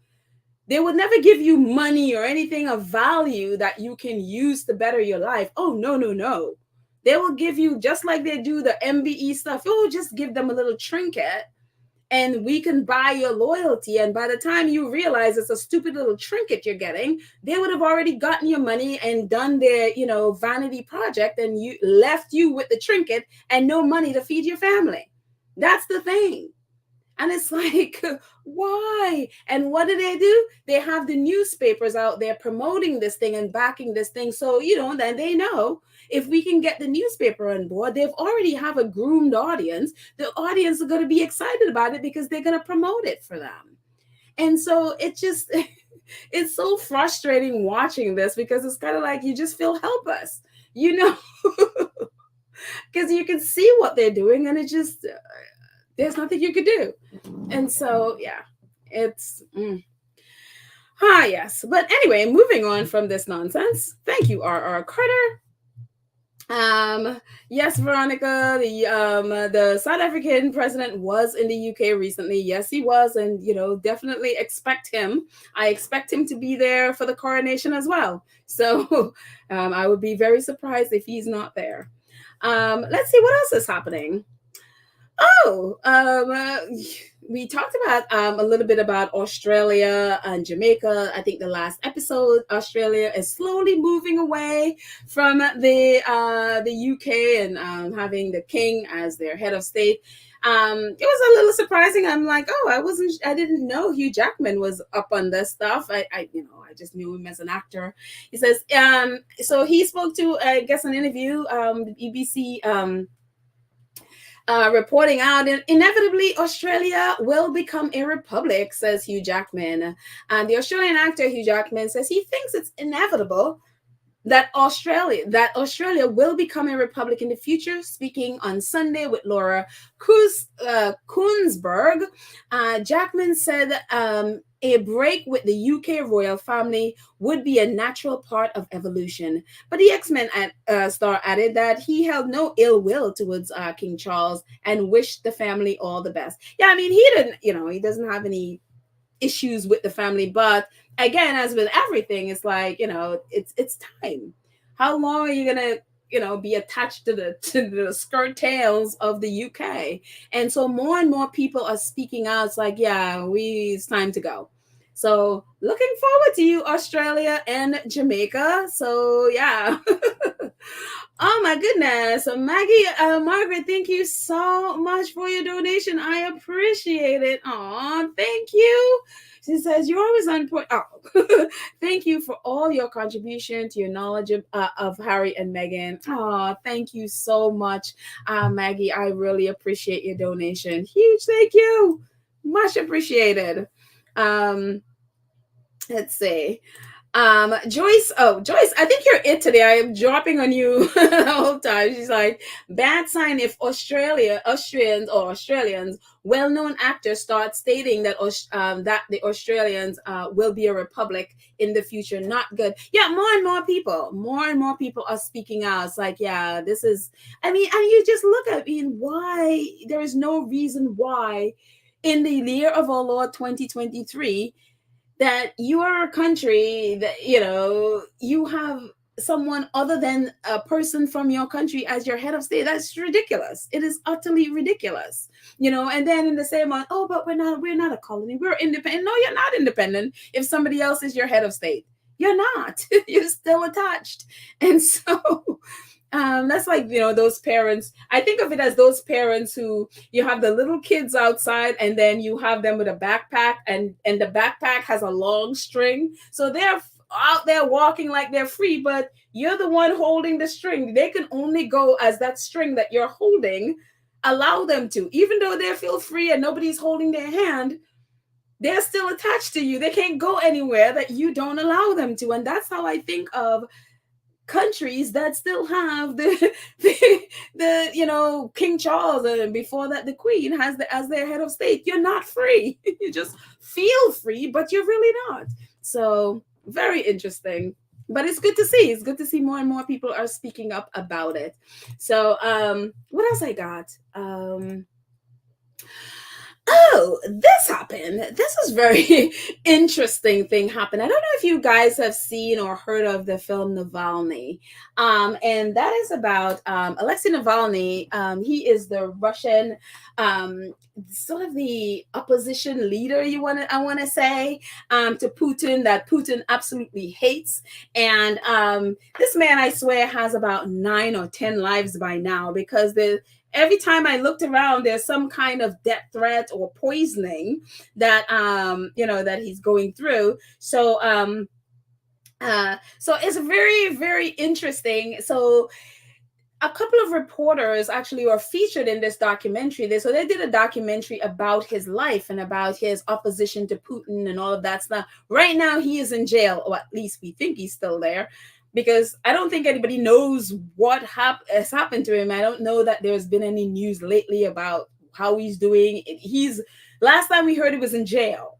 they would never give you money or anything of value that you can use to better your life. Oh, no. They will give you, just like they do the MBE stuff, just give them a little trinket and we can buy your loyalty. And by the time you realize it's a stupid little trinket you're getting, they would have already gotten your money and done their, vanity project, and you left you with the trinket and no money to feed your family. That's the thing. And it's like, why? And what do? They have the newspapers out there promoting this thing and backing this thing. So, then they know if we can get the newspaper on board, they've already have a groomed audience. The audience are going to be excited about it because they're going to promote it for them. And so it just, it's so frustrating watching this, because it's kind of like you just feel helpless, because you can see what they're doing and it just... there's nothing you could do. And so, yeah, it's... yes. But anyway, moving on from this nonsense. Thank you, R.R. Carter. Yes, Veronica, the South African president was in the UK recently. Yes, he was. And, definitely expect him. I expect him to be there for the coronation as well. So I would be very surprised if he's not there. Let's see what else is happening. We talked about a little bit about Australia and Jamaica. I think the last episode, Australia is slowly moving away from the UK and having the king as their head of state. It was a little surprising. I'm like, I didn't know Hugh Jackman was up on this stuff. I just knew him as an actor. He says, so he spoke to, I guess, an interview, the BBC. Reporting out, inevitably Australia will become a republic, says Hugh Jackman. And the Australian actor Hugh Jackman says he thinks it's inevitable that Australia will become a republic in the future. Speaking on Sunday with Laura Kunsberg, Jackman said a break with the UK royal family would be a natural part of evolution. But the X-Men star added that he held no ill will towards King Charles and wished the family all the best. Yeah, I mean, he didn't, he doesn't have any issues with the family. But again, as with everything, it's like, it's time. How long are you going to, be attached to the skirt tails of the UK? And so more and more people are speaking out. It's like, it's time to go. So looking forward to you, Australia and Jamaica. So yeah. Oh my goodness. So Maggie, Margaret, thank you so much for your donation. I appreciate it. Aw, thank you. She says, you're always on point. Oh, thank you for all your contribution to your knowledge of Harry and Meghan. Oh, thank you so much, Maggie. I really appreciate your donation. Huge thank you. Much appreciated. Let's see. Joyce, I think you're it today. I am dropping on you the whole time. She's like, bad sign if Australians, well-known actors start stating that that the Australians will be a republic in the future. Not good. Yeah, more and more people are speaking out. It's like, this is, and you just look at, why there is no reason why in the year of our Lord 2023 that you are a country that, you have someone other than a person from your country as your head of state. That's ridiculous. It is utterly ridiculous. And then in the same month, oh, but we're not a colony. We're independent. No, you're not independent if somebody else is your head of state. You're not. You're still attached. And so that's like, those parents. I think of it as those parents who you have the little kids outside, and then you have them with a backpack, and the backpack has a long string. So they're out there walking like they're free, but you're the one holding the string. They can only go as that string that you're holding allow them to. Even though they feel free and nobody's holding their hand, they're still attached to you. They can't go anywhere that you don't allow them to. And that's how I think of countries that still have the King Charles, and before that the Queen has as their head of state. You're not free. You just feel free, but you're really not. So very interesting. But it's good to see. It's good to see more and more people are speaking up about it. So what else I got? Oh, this happened. This is very interesting thing happened. I don't know if you guys have seen or heard of the film Navalny. And that is about Alexei Navalny. He is the Russian sort of the opposition leader, I want to say, to Putin, that Putin absolutely hates. And this man, I swear, has about 9 or 10 lives by now, because every time I looked around, there's some kind of death threat or poisoning that that he's going through. So so it's very, very interesting. So a couple of reporters actually were featured in this documentary. So they did a documentary about his life and about his opposition to Putin and all of that stuff. Right now, he is in jail, or at least we think he's still there, because I don't think anybody knows what has happened to him. I don't know that there's been any news lately about how he's doing. Last time we heard he was in jail.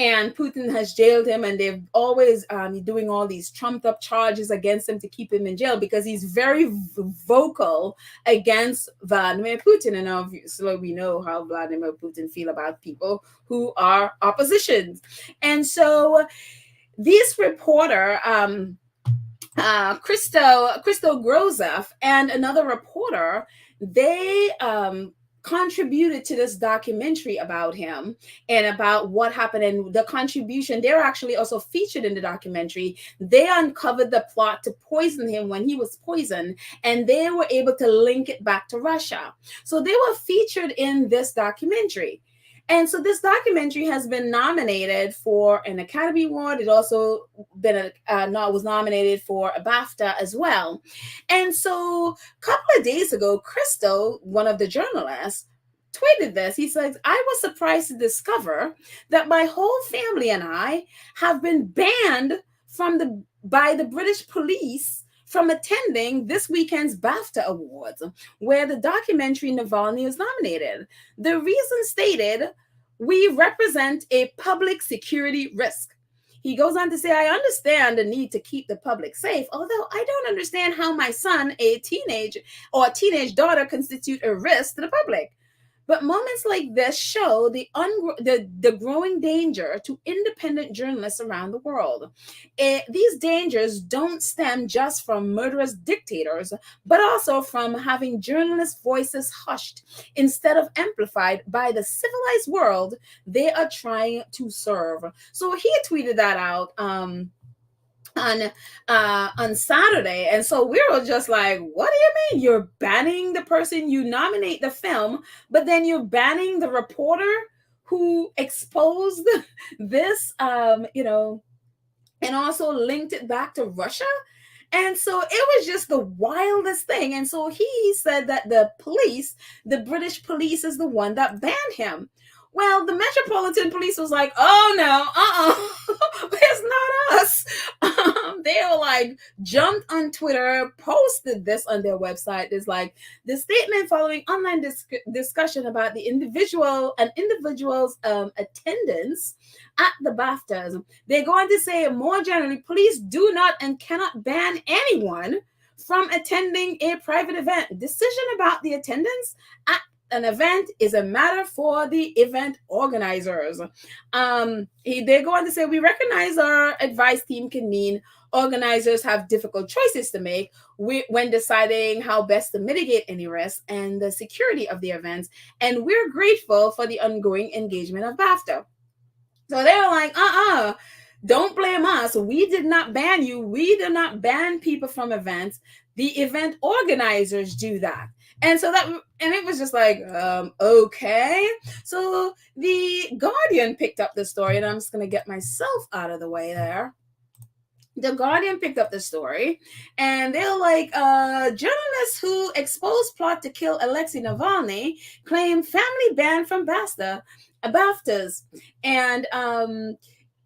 And Putin has jailed him, and they've always doing all these trumped up charges against him to keep him in jail, because he's very vocal against Vladimir Putin. And obviously we know how Vladimir Putin feel about people who are oppositions. And so this reporter, Christo Grozef, and another reporter, they contributed to this documentary about him and about what happened, and the contribution. They're actually also featured in the documentary. They uncovered the plot to poison him when he was poisoned, and they were able to link it back to Russia. So they were featured in this documentary. And so this documentary has been nominated for an Academy Award. It also was nominated for a BAFTA as well. And so a couple of days ago, Christo, one of the journalists, tweeted this. He says, "I was surprised to discover that my whole family and I have been banned by the British police from attending this weekend's BAFTA Awards, where the documentary Navalny is nominated. The reason stated, we represent a public security risk." He goes on to say, "I understand the need to keep the public safe, although I don't understand how my son, a teenage daughter, constitute a risk to the public. But moments like this show the growing danger to independent journalists around the world. These dangers don't stem just from murderous dictators, but also from having journalists' voices hushed instead of amplified by the civilized world they are trying to serve." So he tweeted that out on Saturday. And so we were just like, what do you mean you're banning the person? You nominate the film, but then you're banning the reporter who exposed this, and also linked it back to Russia? And so it was just the wildest thing. And so he said that the British police, is the one that banned him. Well, the Metropolitan Police was like, "Oh no, it's not us." They were like, jumped on Twitter, posted this on their website. It's like, the statement following online discussion about the individual's attendance at the BAFTAs. They go on to say, more generally, police do not and cannot ban anyone from attending a private event. Decision about the attendance at an event is a matter for the event organizers. They go on to say, we recognize our advice team can mean Organizers have difficult choices to make when deciding how best to mitigate any risk and the security of the events, and we're grateful for the ongoing engagement of BAFTA. So they were like, don't blame us. We did not ban you. We did not ban people from events. The event organizers do that. And so and it was just like, okay. So the Guardian picked up the story, and I'm just going to get myself out of the way there. The Guardian picked up the story, and they're like, journalists who exposed plot to kill Alexei Navalny claim family banned from BAFTAs. And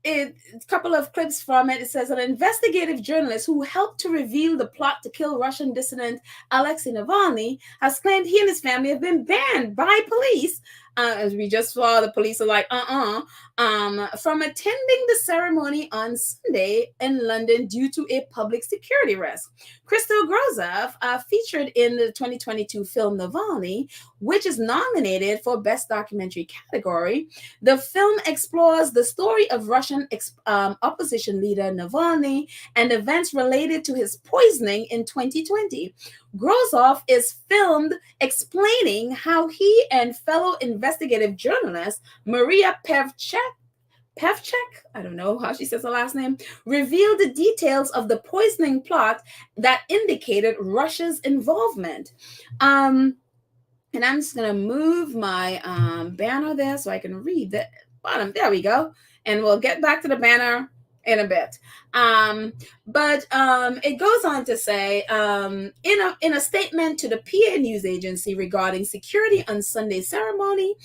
a couple of clips from it. It says an investigative journalist who helped to reveal the plot to kill Russian dissident Alexei Navalny has claimed he and his family have been banned by police. As we just saw, the police are like, from attending the ceremony on Sunday in London due to a public security risk. Christo Grozov, featured in the 2022 film Navalny, which is nominated for Best Documentary category. The film explores the story of Russian opposition leader Navalny and events related to his poisoning in 2020. Grozov is filmed explaining how he and fellow investigative journalist Maria Pevchek, I don't know how she says her last name, revealed the details of the poisoning plot that indicated Russia's involvement. And I'm just going to move my banner there so I can read the bottom. There we go. And we'll get back to the banner in a bit. But it goes on to say, in a statement to the PA news agency regarding security on Sunday's ceremony,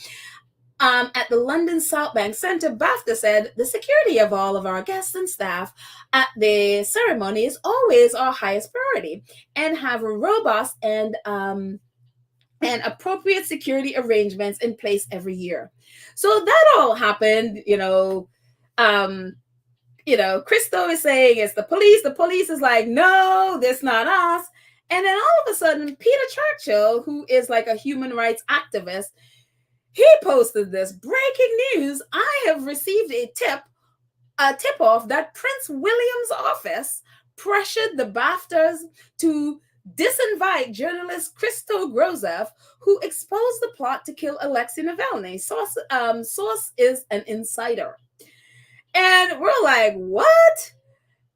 at the London South Bank Centre, BAFTA said the security of all of our guests and staff at the ceremony is always our highest priority, and have a robust and appropriate security arrangements in place every year. So that all happened, Christo is saying it's the police. The police is like, no, that's not us. And then all of a sudden, Peter Churchill, who is like a human rights activist, he posted this breaking news. I have received a tip-off that Prince William's office pressured the BAFTAs to disinvite journalist Christo Grozov, who exposed the plot to kill Alexei Navalny. Source is an insider. And we're like, what?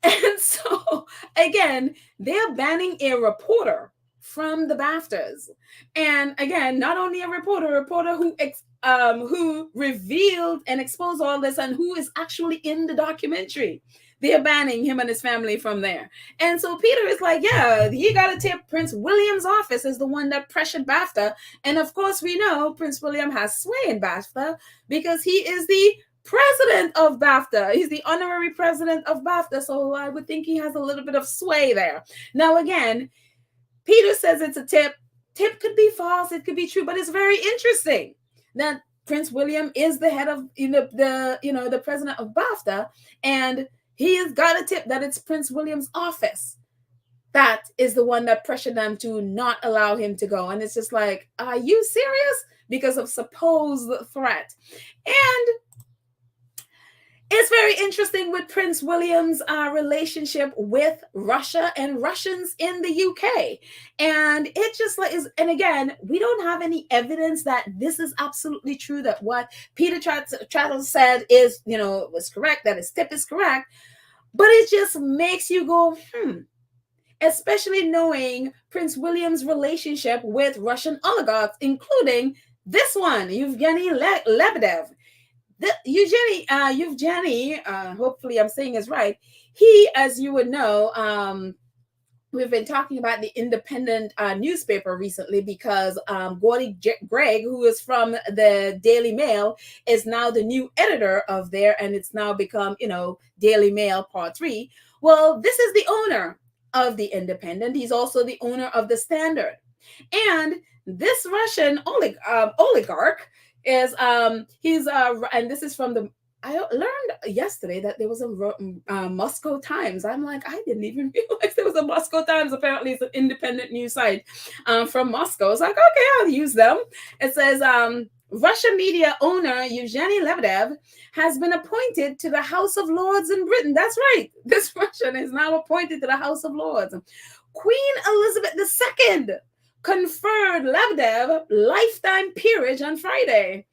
And so, again, they're banning a reporter from the BAFTAs. And again, not only a reporter who revealed and exposed all this and who is actually in the documentary. They're banning him and his family from there. And so Peter is like, yeah, he got a tip. Prince William's office is the one that pressured BAFTA. And of course, we know Prince William has sway in BAFTA because he is the president of BAFTA. He's the honorary president of BAFTA. So I would think he has a little bit of sway there. Now, again, Peter says it's a tip. Tip could be false. It could be true, but it's very interesting that Prince William is the head of the president of BAFTA, and he has got a tip that it's Prince William's office that is the one that pressured them to not allow him to go. And it's just like, are you serious? Because of supposed threat. And it's very interesting with Prince William's relationship with Russia and Russians in the UK. And it just is, and again, we don't have any evidence that this is absolutely true, that what Peter Chattel said is, was correct, that his tip is correct. But it just makes you go, especially knowing Prince William's relationship with Russian oligarchs, including this one, Eugenie Lebedev. Eugenie, hopefully I'm saying this right. He, as you would know, we've been talking about the Independent newspaper recently because Gordy Gregg, who is from the Daily Mail, is now the new editor of there, and it's now become, Daily Mail Part 3. Well, this is the owner of the Independent. He's also the owner of the Standard. And this Russian oligarch is and this is from I learned yesterday that there was a Moscow Times. I'm like, I didn't even realize there was a Moscow Times. Apparently it's an independent news site from Moscow. It's like, okay, I'll use them. It says Russia media owner Eugenie Lebedev has been appointed to the House of Lords in Britain. That's right. This Russian is now appointed to the House of Lords. Queen Elizabeth II conferred Lebedev lifetime peerage on Friday.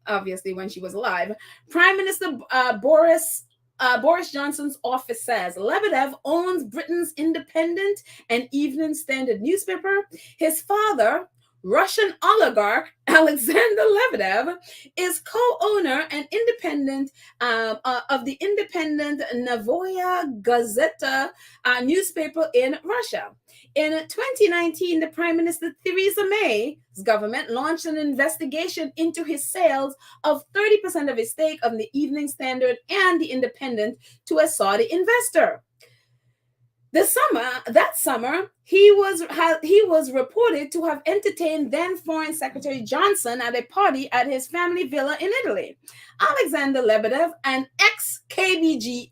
Obviously when she was alive. Prime Minister Boris Johnson's office says Lebedev owns Britain's Independent and Evening Standard newspaper. His father, Russian oligarch Alexander Lebedev, is co-owner and independent of the independent Novaya Gazeta newspaper in Russia. In 2019, the Prime Minister Theresa May's government launched an investigation into his sales of 30% of his stake of the Evening Standard and the Independent to a Saudi investor. That summer, he was reported to have entertained then Foreign Secretary Johnson at a party at his family villa in Italy. Alexander Lebedev, an ex-KGB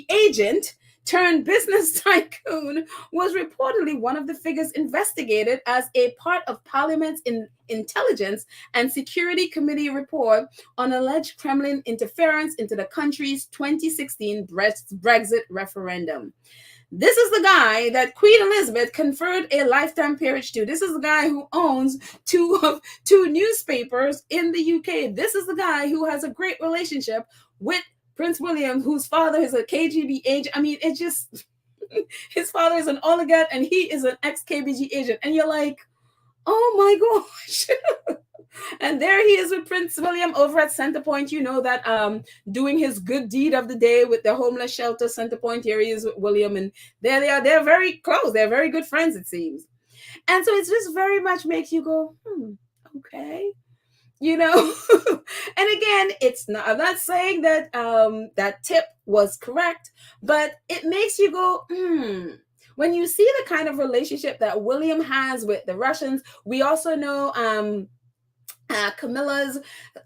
agent turned business tycoon, was reportedly one of the figures investigated as a part of Parliament's Intelligence and Security Committee report on alleged Kremlin interference into the country's 2016 Brexit referendum. This is the guy that Queen Elizabeth conferred a lifetime peerage to. This is the guy who owns two newspapers in the UK. This is the guy who has a great relationship with Prince William, whose father is a KGB agent. I mean, it just, his father is an oligarch and he is an ex-KGB agent. And you're like, oh my gosh. And there he is with Prince William over at Centerpoint. You know that doing his good deed of the day with the homeless shelter, Centerpoint. Here he is with William. And there they are. They're very close. They're very good friends, it seems. And so it just very much makes you go, okay. You know, and again, I'm not saying that that tip was correct, but it makes you go, when you see the kind of relationship that William has with the Russians. We also know Camilla's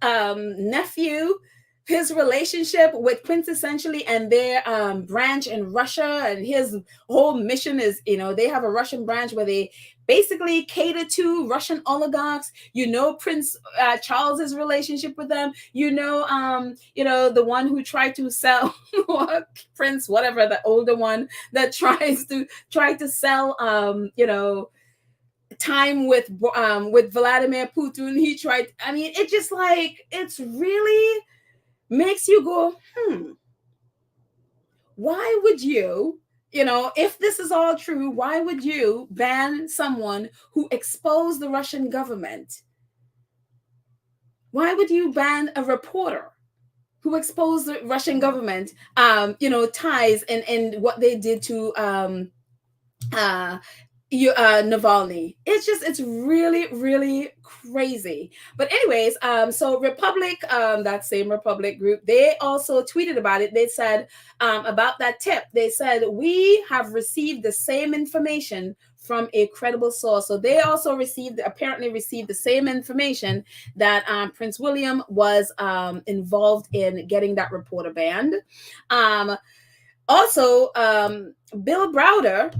nephew, his relationship with Prince essentially and their branch in Russia, and his whole mission is, they have a Russian branch where they basically cater to Russian oligarchs. Prince Charles's relationship with them. The one who tried to sell Prince, whatever, the older one that tried to sell, time with Vladimir Putin. He tried. I mean, it just it's really makes you go, why would you? If this is all true, why would you ban someone who exposed the Russian government? Why would you ban a reporter who exposed the Russian government, ties and what they did to Navalny? It's really, really crazy. But anyways, so Republic, that same Republic group, they also tweeted about it. They said about that tip, they said, we have received the same information from a credible source. So they also apparently received the same information that Prince William was involved in getting that reporter banned. Also, Bill Browder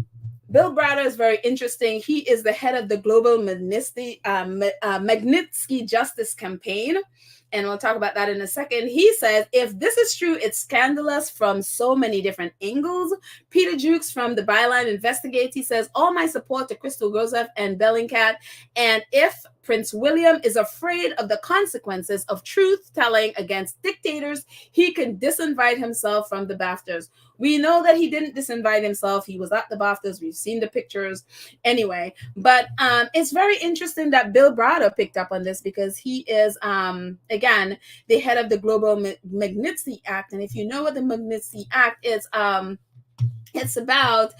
is very interesting. He is the head of the Global Magnitsky Justice Campaign. And we'll talk about that in a second. He says, if this is true, it's scandalous from so many different angles. Peter Jukes from the Byline Investigates, he says, all my support to Crystal Gozef and Bellingcat. And if Prince William is afraid of the consequences of truth-telling against dictators, he can disinvite himself from the BAFTAs. We know that he didn't disinvite himself. He was at the BAFTAs. We've seen the pictures. Anyway, but it's very interesting that Bill Browder picked up on this because he is, again, the head of the Global Magnitsky Act. And if you know what the Magnitsky Act is, it's about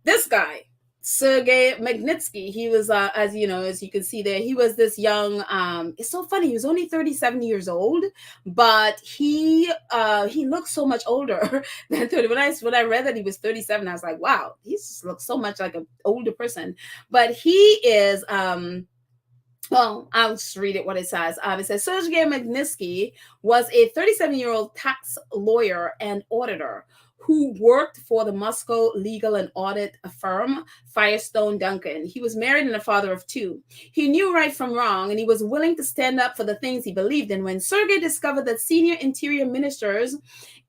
this guy, Sergei Magnitsky. He was, as you can see there, he was this young, it's so funny, he was only 37 years old, but he looks so much older than 30. When I read that he was 37, I was like, wow, he just looks so much like an older person. But he is, well, I'll just read it what it says. It says, Sergei Magnitsky was a 37-year-old tax lawyer and auditor who worked for the Moscow legal and audit firm Firestone Duncan. He was married and a father of two. He knew right from wrong, and he was willing to stand up for the things he believed in. When Sergei discovered that senior interior ministers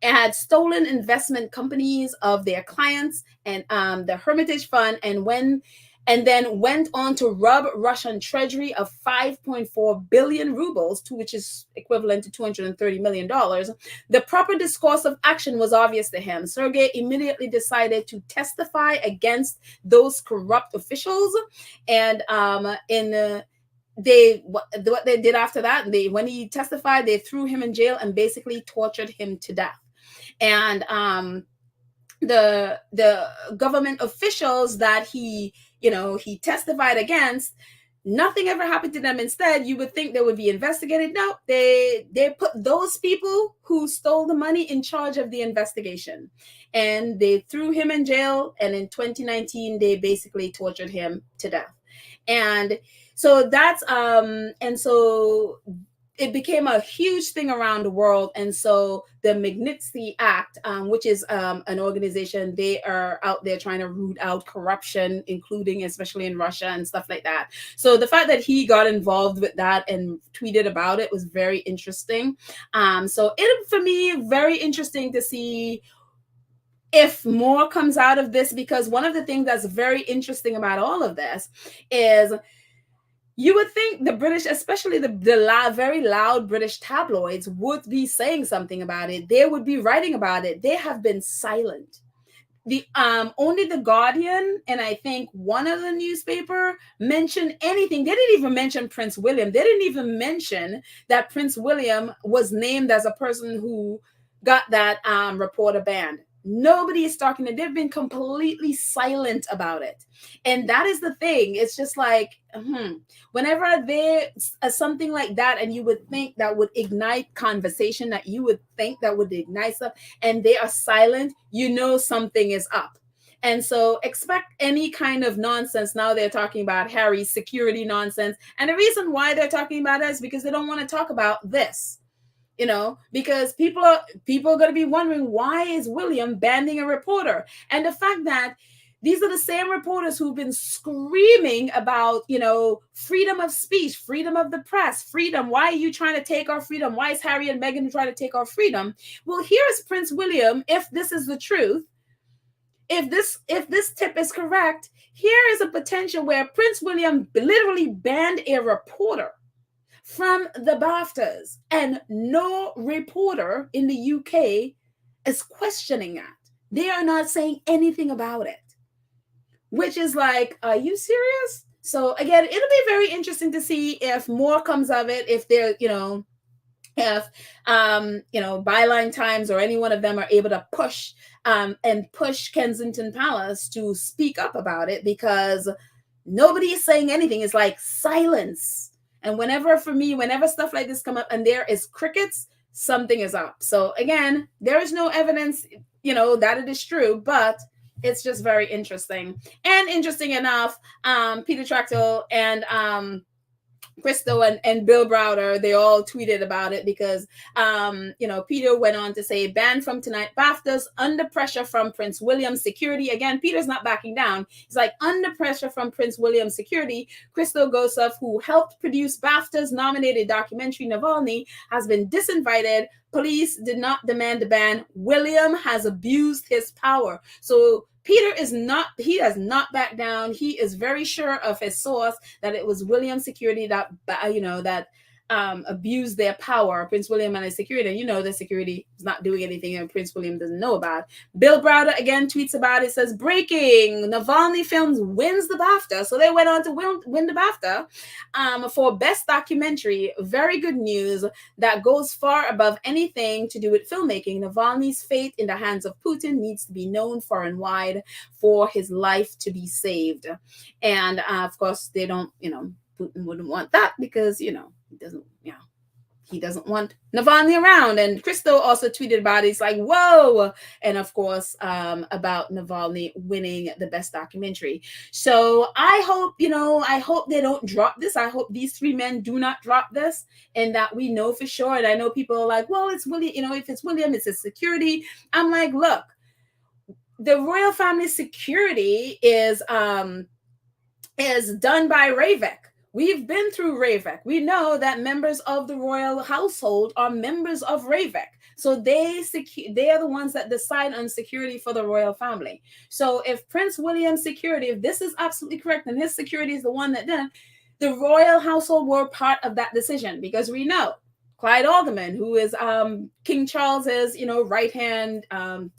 had stolen investment companies of their clients and the Hermitage Fund, and then went on to rob Russian treasury of 5.4 billion rubles, which is equivalent to $230 million. The proper discourse of action was obvious to him. Sergei immediately decided to testify against those corrupt officials. And what they did after that, when he testified, they threw him in jail and basically tortured him to death. And the government officials that he testified against, nothing ever happened to them. Instead, you would think they would be investigated. No, they put those people who stole the money in charge of the investigation, and they threw him in jail. And in 2019, they basically tortured him to death. And so that's it became a huge thing around the world. And so the Magnitsky Act, which is an organization, they are out there trying to root out corruption, including especially in Russia and stuff like that. So the fact that he got involved with that and tweeted about it was very interesting. So it, for me, very interesting to see if more comes out of this, because one of the things that's very interesting about all of this is, you would think the British, especially the very loud British tabloids, would be saying something about it. They would be writing about it. They have been silent. The only The Guardian and I think one other newspaper mentioned anything. They didn't even mention Prince William. They didn't even mention that Prince William was named as a person who got that reporter banned. Nobody is talking. They've been completely silent about it. And that is the thing. It's just like, whenever there's something like that, and you would think that would ignite conversation, that you would think that would ignite stuff, and they are silent, you know something is up. And so expect any kind of nonsense. Now they're talking about Harry's security nonsense. And the reason why they're talking about it is because they don't want to talk about this. Because people are going to be wondering, why is William banning a reporter? And the fact that these are the same reporters who've been screaming about, freedom of speech, freedom of the press, freedom. Why are you trying to take our freedom? Why is Harry and Meghan trying to take our freedom? Well, here's Prince William. If this is the truth, if this tip is correct, here is a potential where Prince William literally banned a reporter from the BAFTAs, and no reporter in the UK is questioning that. They are not saying anything about it, which is like, are you serious? So again, it'll be very interesting to see if more comes of it, if they're, if Byline Times or any one of them are able to push Kensington Palace to speak up about it, because nobody is saying anything. It's like silence. And whenever stuff like this come up and there is crickets, something is up. So again, there is no evidence, that it is true, but it's just very interesting. And interesting enough, Peter Trachtel and Christo and Bill Browder, they all tweeted about it because, Peter went on to say, banned from tonight, BAFTAs under pressure from Prince William's security. Again, Peter's not backing down. He's like, under pressure from Prince William's security. Christo Gosov, who helped produce BAFTA's nominated documentary Navalny, has been disinvited. Police did not demand the ban. William has abused his power. So Peter has not backed down. He is very sure of his source that it was William's security that abused their power, Prince William and his security. And the security is not doing anything and Prince William doesn't know about. Bill Browder again tweets about it, says, breaking, Navalny Films wins the BAFTA. So they went on to win the BAFTA for Best Documentary. Very good news that goes far above anything to do with filmmaking. Navalny's fate in the hands of Putin needs to be known far and wide for his life to be saved. And of course, they don't, Putin wouldn't want that because, he doesn't want Navalny around. And Christo also tweeted about it. He's like, whoa. And of course, about Navalny winning the best documentary. So I hope they don't drop this. I hope these three men do not drop this, and that we know for sure. And I know people are like, well, it's William, if it's William, it's his security. I'm like, look, the royal family security is done by Ravek. We've been through Ravek. We know that members of the royal household are members of Ravek. So they are the ones that decide on security for the royal family. So if Prince William's security, if this is absolutely correct, and his security is the one that did, the royal household were part of that decision, because we know Clyde Alderman, who is King Charles's, right hand, head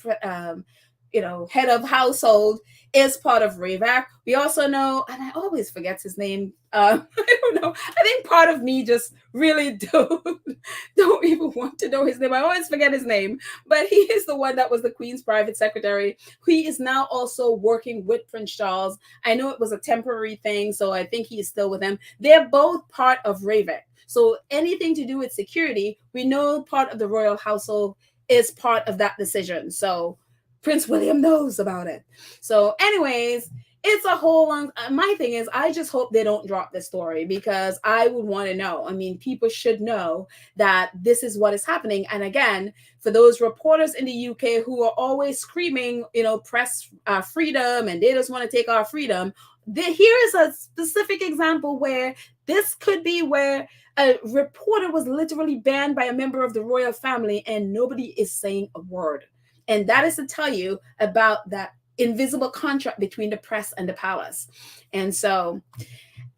of household, is part of Ravak. We also know, and I always forget his name. I don't know. I think part of me just really don't even want to know his name. I always forget his name, but he is the one that was the Queen's private secretary. He is now also working with Prince Charles. I know it was a temporary thing, so I think he is still with them. They're both part of Ravak. So anything to do with security, we know part of the royal household is part of that decision. So Prince William knows about it. So anyways, it's a whole long, my thing is, I just hope they don't drop this story, because I would want to know. I mean, people should know that this is what is happening. And again, for those reporters in the UK who are always screaming, press freedom, and they just want to take our freedom, here is a specific example where this could be where a reporter was literally banned by a member of the royal family and nobody is saying a word. And that is to tell you about that invisible contract between the press and the palace. And so,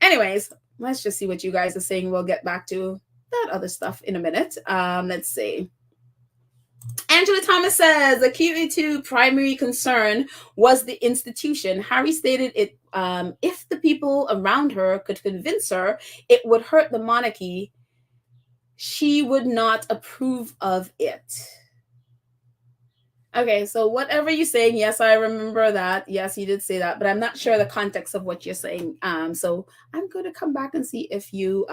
anyways, let's just see what you guys are saying. We'll get back to that other stuff in a minute. Let's see. Angela Thomas says the QE2 primary concern was the institution. Harry stated it, if the people around her could convince her it would hurt the monarchy, she would not approve of it. Okay, so whatever you're saying, yes, I remember that. Yes, you did say that, but I'm not sure the context of what you're saying. So I'm going to come back and see if you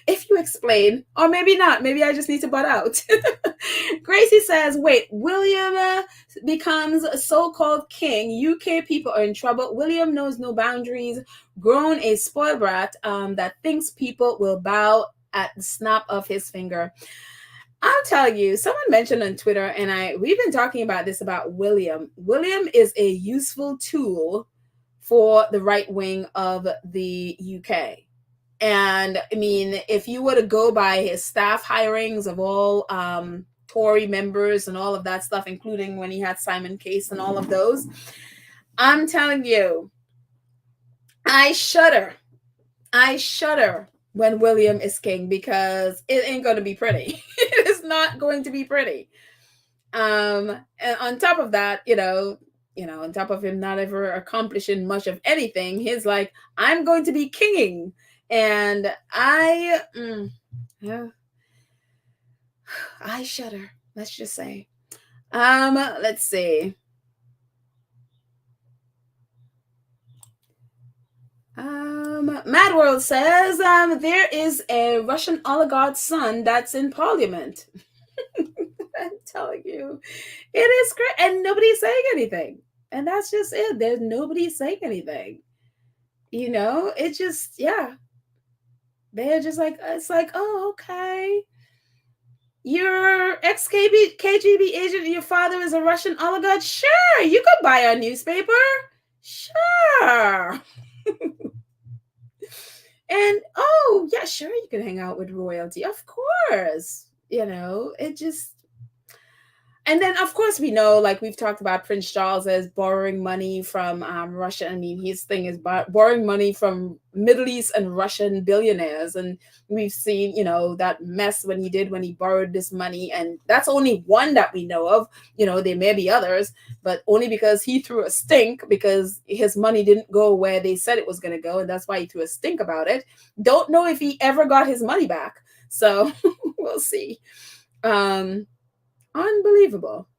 if you explain, or maybe not. Maybe I just need to butt out. Gracie says, "Wait, William becomes a so-called king. UK people are in trouble. William knows no boundaries. Grown a spoiled brat that thinks people will bow at the snap of his finger." I'll tell you, someone mentioned on Twitter, and we've been talking about this about William. William is a useful tool for the right wing of the UK. And I mean, if you were to go by his staff hirings of all Tory members and all of that stuff, including when he had Simon Case and all of those, I'm telling you, I shudder when William is king, because it ain't going to be pretty. It is not going to be pretty. And on top of that, on top of him not ever accomplishing much of anything, he's like, I'm going to be kinging. And I shudder. Let's just say. Let's see. Mad World says there is a Russian oligarch's son that's in parliament. I'm telling you, it is great, and nobody's saying anything, and that's just it. There's nobody saying anything. It just, they're just like, it's like, oh, okay, you're KGB agent, your father is a Russian oligarch. Sure, you could buy our newspaper. Sure. And oh yeah, sure, you can hang out with royalty, of course. It just, and then of course we know, like we've talked about, Prince Charles as borrowing money from Russia. I mean, his thing is borrowing money from Middle East and Russian billionaires, and we've seen that mess when he borrowed this money, and that's only one that we know of. There may be others, but only because he threw a stink, because his money didn't go where they said it was going to go, and that's why he threw a stink about it. Don't know if he ever got his money back, so we'll see. Unbelievable.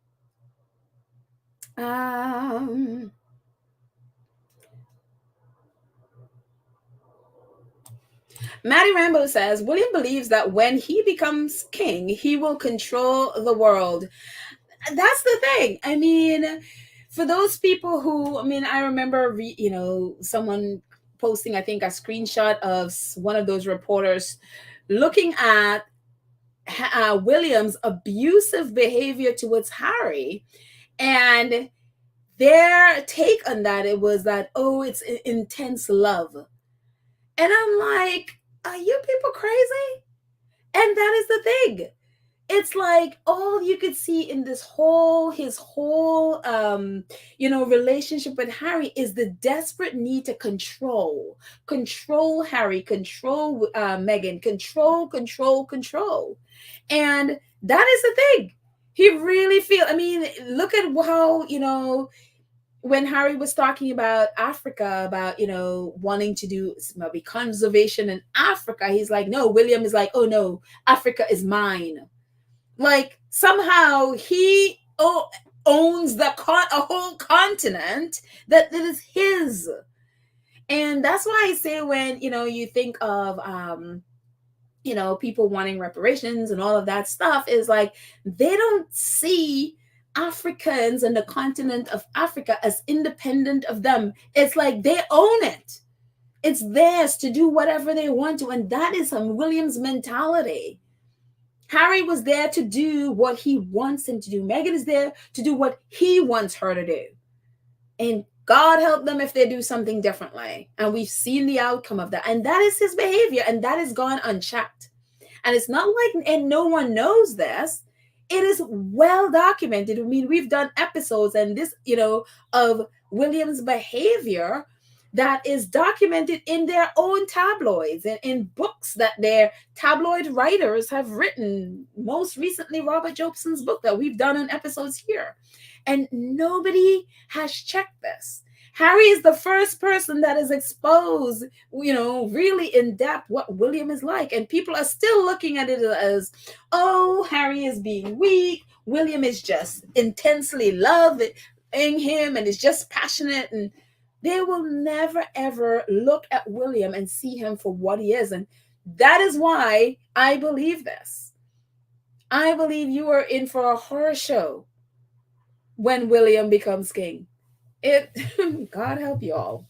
Maddie Rambo says, William believes that when he becomes king, he will control the world. That's the thing. I mean, for those people who, I remember, someone posting, I think, a screenshot of one of those reporters looking at William's abusive behavior towards Harry. And their take on that, it was that, oh, it's intense love. And I'm like, are you people crazy? And that is the thing. It's like all you could see in his whole relationship with Harry is the desperate need to control Harry, control Meghan, control. And that is the thing. He really I mean, look at how, when Harry was talking about Africa, about, wanting to do maybe conservation in Africa, he's like, no, William is like, oh no, Africa is mine. Like somehow he owns a whole continent that is his. And that's why I say, when, you think of, people wanting reparations and all of that stuff, is like, they don't see Africans and the continent of Africa as independent of them. It's like they own it. It's theirs to do whatever they want to. And that is William's mentality. Harry was there to do what he wants him to do. Meghan is there to do what he wants her to do. And God help them if they do something differently. And we've seen the outcome of that. And that is his behavior. And that has gone unchecked. And it's not like, and no one knows this. It is well documented. I mean, we've done episodes and this, of William's behavior that is documented in their own tabloids and in books that their tabloid writers have written. Most recently, Robert Jobson's book that we've done on episodes here. And nobody has checked this. Harry is the first person that is exposed, really in depth what William is like. And people are still looking at it as, oh, Harry is being weak. William is just intensely loving him and is just passionate. And they will never, ever look at William and see him for what he is. And that is why I believe this. I believe you are in for a horror show when William becomes king. God help you all.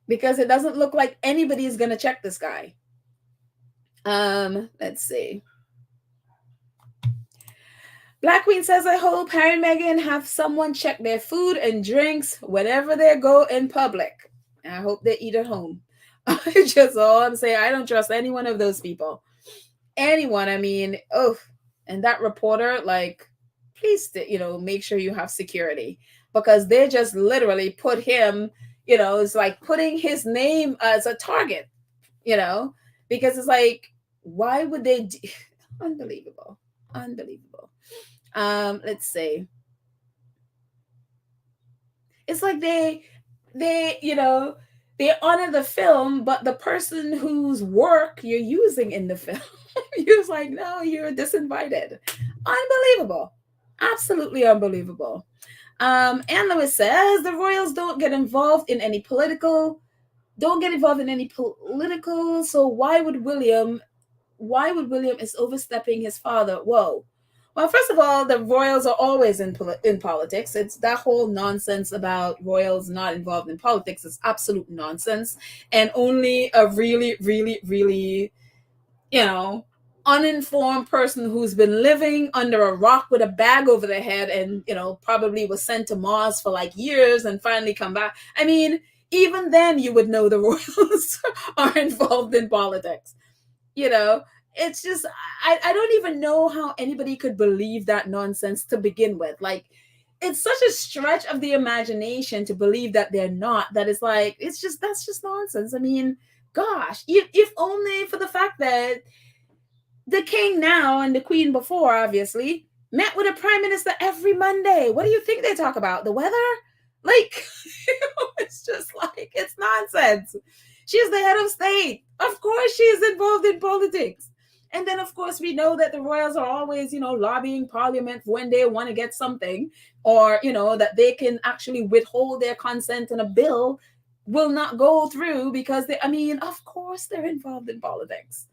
Because it doesn't look like anybody is going to check this guy. Let's see. Black Queen says, I hope Harry and Meghan have someone check their food and drinks whenever they go in public. I hope they eat at home. Just all I'm saying. I don't trust any one of those people. Anyone, I mean, and that reporter, like, please, make sure you have security. Because they just literally put him, it's like putting his name as a target, because it's like, why would they Unbelievable. Let's see. It's like they honor the film, but the person whose work you're using in the film, you're like, no, you're disinvited. Unbelievable. Absolutely unbelievable. Anne Lewis says the royals don't get involved in any political. So why would William is overstepping his father? Whoa. Well, first of all, the royals are always in politics. It's that whole nonsense about royals not involved in politics is absolute nonsense. And only a really, really, really, uninformed person who's been living under a rock with a bag over their head and, probably was sent to Mars for like years and finally come back. I mean, even then you would know the royals are involved in politics. It's just, I don't even know how anybody could believe that nonsense to begin with. Like, it's such a stretch of the imagination to believe that they're not, that it's like, that's just nonsense. I mean, gosh, if only for the fact that the king now and the queen before, obviously, met with a prime minister every Monday. What do you think they talk about? The weather? Like, it's just like, it's nonsense. She's the head of state. Of course she is involved in politics. And then, of course, we know that the royals are always, lobbying parliament when they want to get something, or, that they can actually withhold their consent and a bill will not go through because of course they're involved in politics,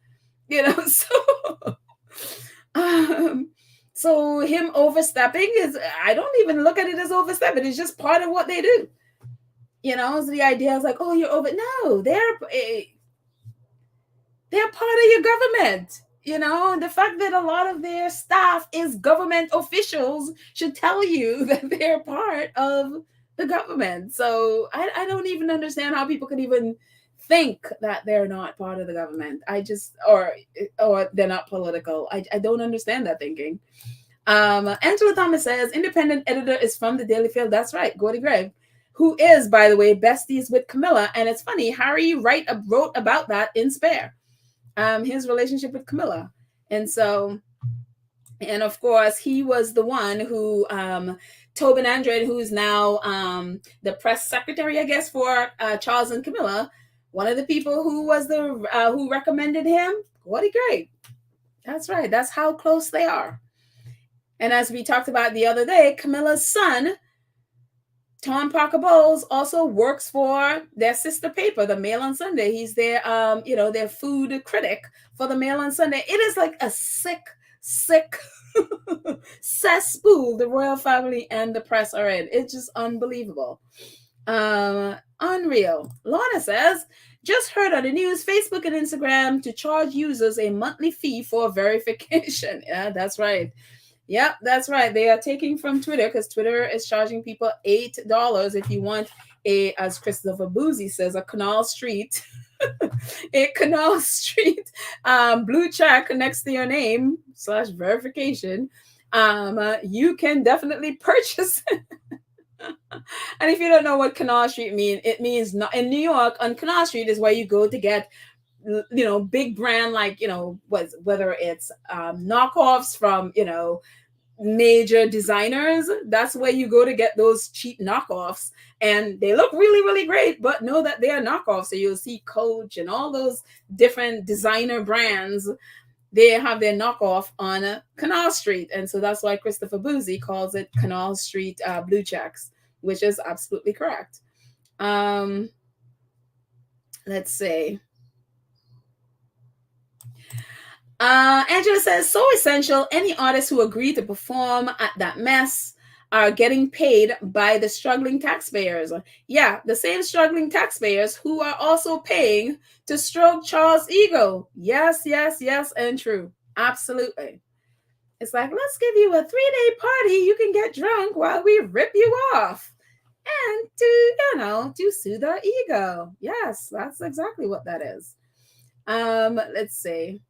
so him overstepping is, I don't even look at it as overstepping. It's just part of what they do. So the idea is like, oh, you're over. No, they're part of your government. The fact that a lot of their staff is government officials should tell you that they're part of the government. So I don't even understand how people could even think that they're not part of the government. I just or they're not political. I don't understand that thinking. Angela Thomas says independent editor is from the Daily Field. That's right, Gordy Gregg, who is, by the way, besties with Camilla. And it's funny, Harry wrote about that in Spare, his relationship with Camilla. And so, and of course, he was the one who, Tobin Andrade, who's now the press secretary, I guess, for Charles and Camilla, one of the people who was who recommended him, Gordy Gregg. That's right. That's how close they are. And as we talked about the other day, Camilla's son, Tom Parker Bowles, also works for their sister paper, the Mail on Sunday. He's their, their food critic for the Mail on Sunday. It is like a sick cesspool the royal family and the press are in. It's just unbelievable. Unreal. Lorna says, just heard on the news, Facebook and Instagram to charge users a monthly fee for verification. Yeah, that's right. Yep, that's right. They are taking from Twitter because Twitter is charging people $8 if you want as Christopher Boozy says, a Canal Street, a Canal Street blue check next to your name / verification. You can definitely purchase it. And if you don't know what Canal Street means, it means not in New York. On Canal Street is where you go to get, big brand, like, whether it's knockoffs from, major designers. That's where you go to get those cheap knockoffs, and they look really, really great, but know that they are knockoffs. So you'll see Coach and all those different designer brands. They have their knockoff on Canal Street, and so that's why Christopher Boozy calls it Canal Street blue checks, which is absolutely correct. Let's see. Angela says, so essential. Any artists who agree to perform at that mess are getting paid by the struggling taxpayers. Yeah, the same struggling taxpayers who are also paying to stroke Charles' ego. Yes, and true. Absolutely. It's like, let's give you a 3-day party. You can get drunk while we rip you off. And to soothe our ego. Yes, that's exactly what that is. Let's see.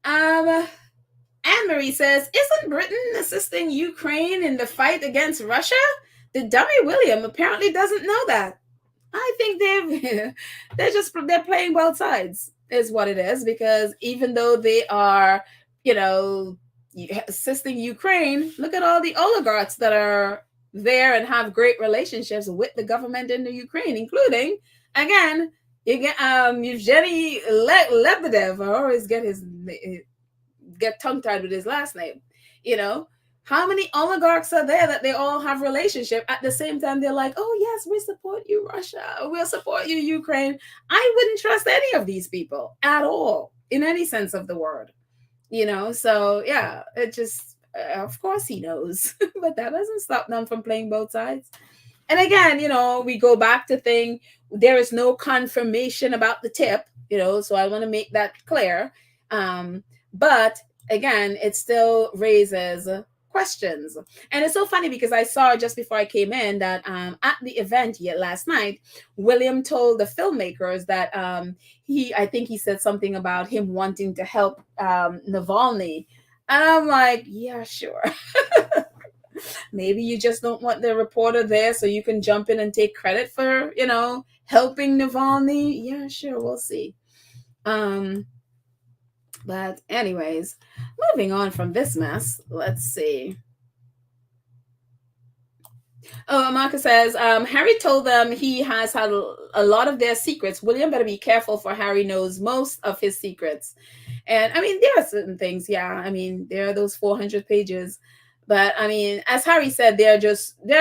Anne-Marie says, isn't Britain assisting Ukraine in the fight against Russia? The dummy William apparently doesn't know that. I think they're playing both sides is what it is, because even though they are, assisting Ukraine, look at all the oligarchs that are there and have great relationships with the government in the Ukraine, including, again, Eugenie Lebedev. I always get tongue-tied with his last name. How many oligarchs are there that they all have relationship at the same time? They're like, oh yes, we support you, Russia. We'll support you, Ukraine. I wouldn't trust any of these people at all, in any sense of the word. So yeah, it just, of course he knows, but that doesn't stop them from playing both sides. And again, we go back to there is no confirmation about the tip, so I want to make that clear. But again, it still raises questions. And it's so funny because I saw just before I came in that at the event last night, William told the filmmakers that I think he said something about him wanting to help Navalny. And I'm like, yeah, sure. Maybe you just don't want the reporter there so you can jump in and take credit for, helping Navalny. Yeah, sure. We'll see. But anyways, moving on from this mess, let's see. Oh, Marcus says, Harry told them he has had a lot of their secrets. William better be careful, for Harry knows most of his secrets. And I mean, there are certain things, there are those 400 pages. But I mean, as Harry said, there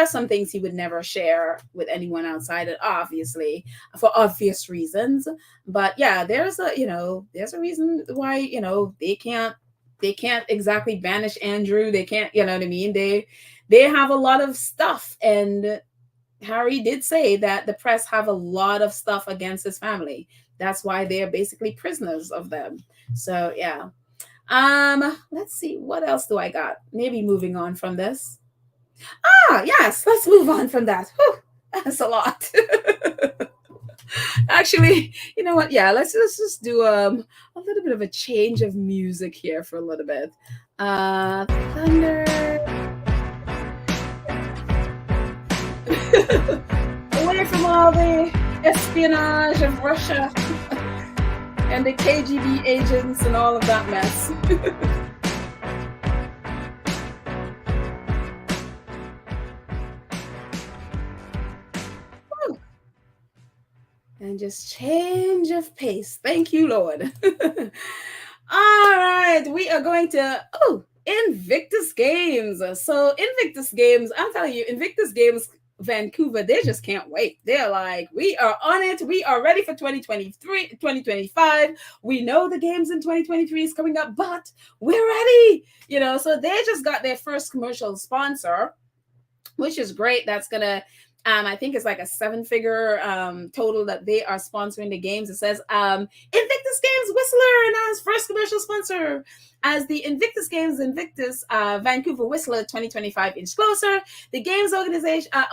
are some things he would never share with anyone outside it, obviously, for obvious reasons. But yeah, there's a reason why, they can't exactly banish Andrew. They can't, you know what I mean? They have a lot of stuff, and Harry did say that the press have a lot of stuff against his family. That's why they're basically prisoners of them. So yeah. Let's see, what else do I got? Maybe moving on from this. Yes, let's move on from that. Whew, that's a lot. Actually, you know what? Yeah, let's just do a little bit of a change of music here for a little bit. Thunder. Away from all the espionage of Russia and the KGB agents and all of that mess. And just change of pace. Thank you, Lord. All right, we are going to Invictus Games. So Invictus Games, I'm telling you, Invictus Games Vancouver, they just can't wait. They're like, we are on it. We are ready for 2023, 2025. We know the games in 2023 is coming up, but we're ready. So they just got their first commercial sponsor, which is great. That's gonna I think it's like a 7-figure total that they are sponsoring the games. It says Invictus Games Whistler announced first commercial sponsor as the Invictus Games Vancouver Whistler 2025 inch closer. The games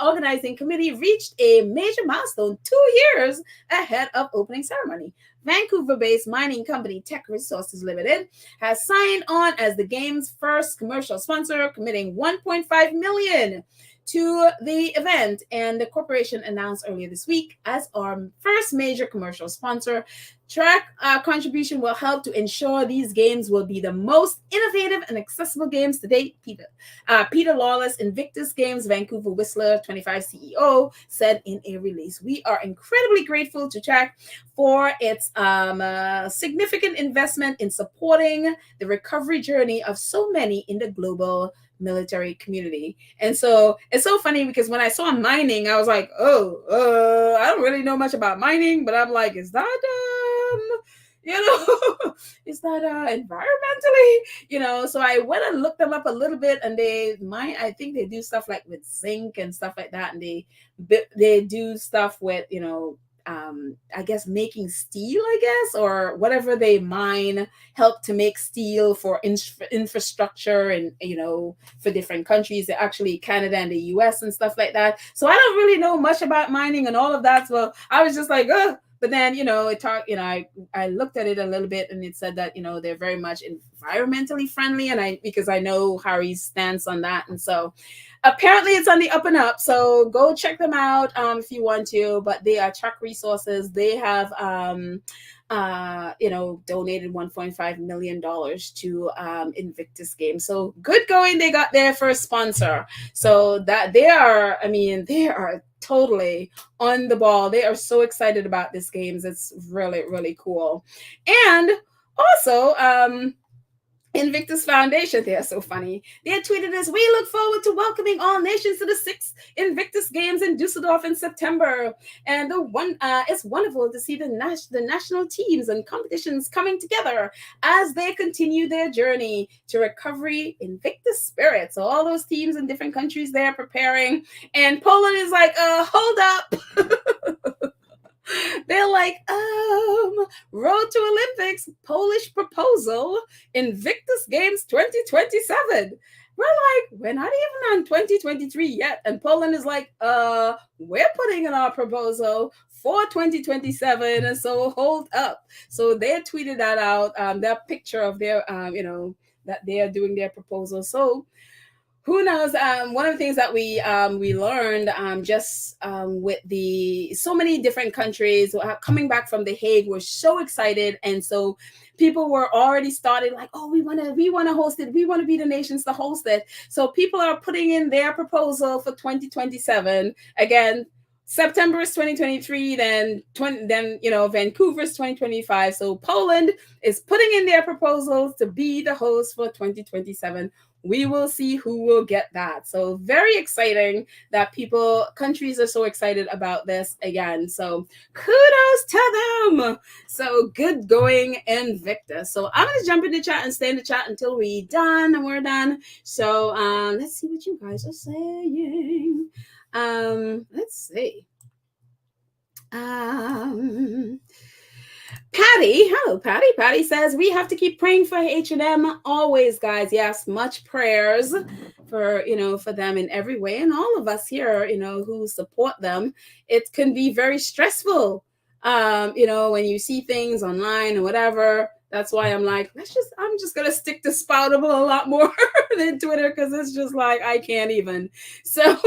organizing committee reached a major milestone 2 years ahead of opening ceremony. Vancouver-based mining company Tech Resources Limited has signed on as the game's first commercial sponsor, committing $1.5 million to the event, and the corporation announced earlier this week as our first major commercial sponsor. Track contribution will help to ensure these games will be the most innovative and accessible games to date. Peter Lawless, Invictus Games Vancouver Whistler 25 CEO, said in a release, "We are incredibly grateful to Track for its significant investment in supporting the recovery journey of so many in the global military community." And so it's so funny because when I saw mining, I was like, I don't really know much about mining, but I'm like, is that is that environmentally, so I went and looked them up a little bit, and I think they do stuff like with zinc and stuff like that, and they do stuff with I guess making steel, or whatever they mine, help to make steel for infrastructure and for different countries, actually Canada and the US and stuff like that. So I don't really know much about mining and all of that. So I was just like, but then I looked at it a little bit, and it said that they're very much environmentally friendly, and because I know Harry's stance on that, and so apparently it's on the up and up. So go check them out if you want to. But they are Track Resources. They have donated $1.5 million to Invictus Games. So good going. They got their first sponsor. So that they are totally on the ball. They are so excited about this games. It's really, really cool. And also, Invictus Foundation, they are so funny. They had tweeted this: "We look forward to welcoming all nations to the 6th Invictus Games in Dusseldorf in September. And it's wonderful to see the national teams and competitions coming together as they continue their journey to recovery Invictus spirit." So all those teams in different countries, they're preparing. And Poland is like, hold up. They're like, Road to Olympics, Polish proposal, Invictus Games 2027. We're like, we're not even on 2023 yet. And Poland is like, we're putting in our proposal for 2027. And so hold up. So they tweeted that out, that picture of their, that they are doing their proposal. So who knows? One of the things that we learned with the so many different countries coming back from The Hague, were so excited, and so people were already started like, we want to host it. We want to be the nations to host it. So people are putting in their proposal for 2027. Again, September is 2023, then Vancouver is 2025. So Poland is putting in their proposals to be the host for 2027. We will see who will get that. So very exciting that countries are so excited about this again. So kudos to them. So good going, Invictus. So I'm going to jump in the chat and stay in the chat until we're done. So let's see what you guys are saying. Let's see. Patty, hello, Patty. Patty says we have to keep praying for H&M always, guys. Yes, much prayers for for them in every way, and all of us here, who support them. It can be very stressful, when you see things online or whatever. That's why I'm like, I'm just gonna stick to Spoutable a lot more than Twitter, because it's just like I can't even. So,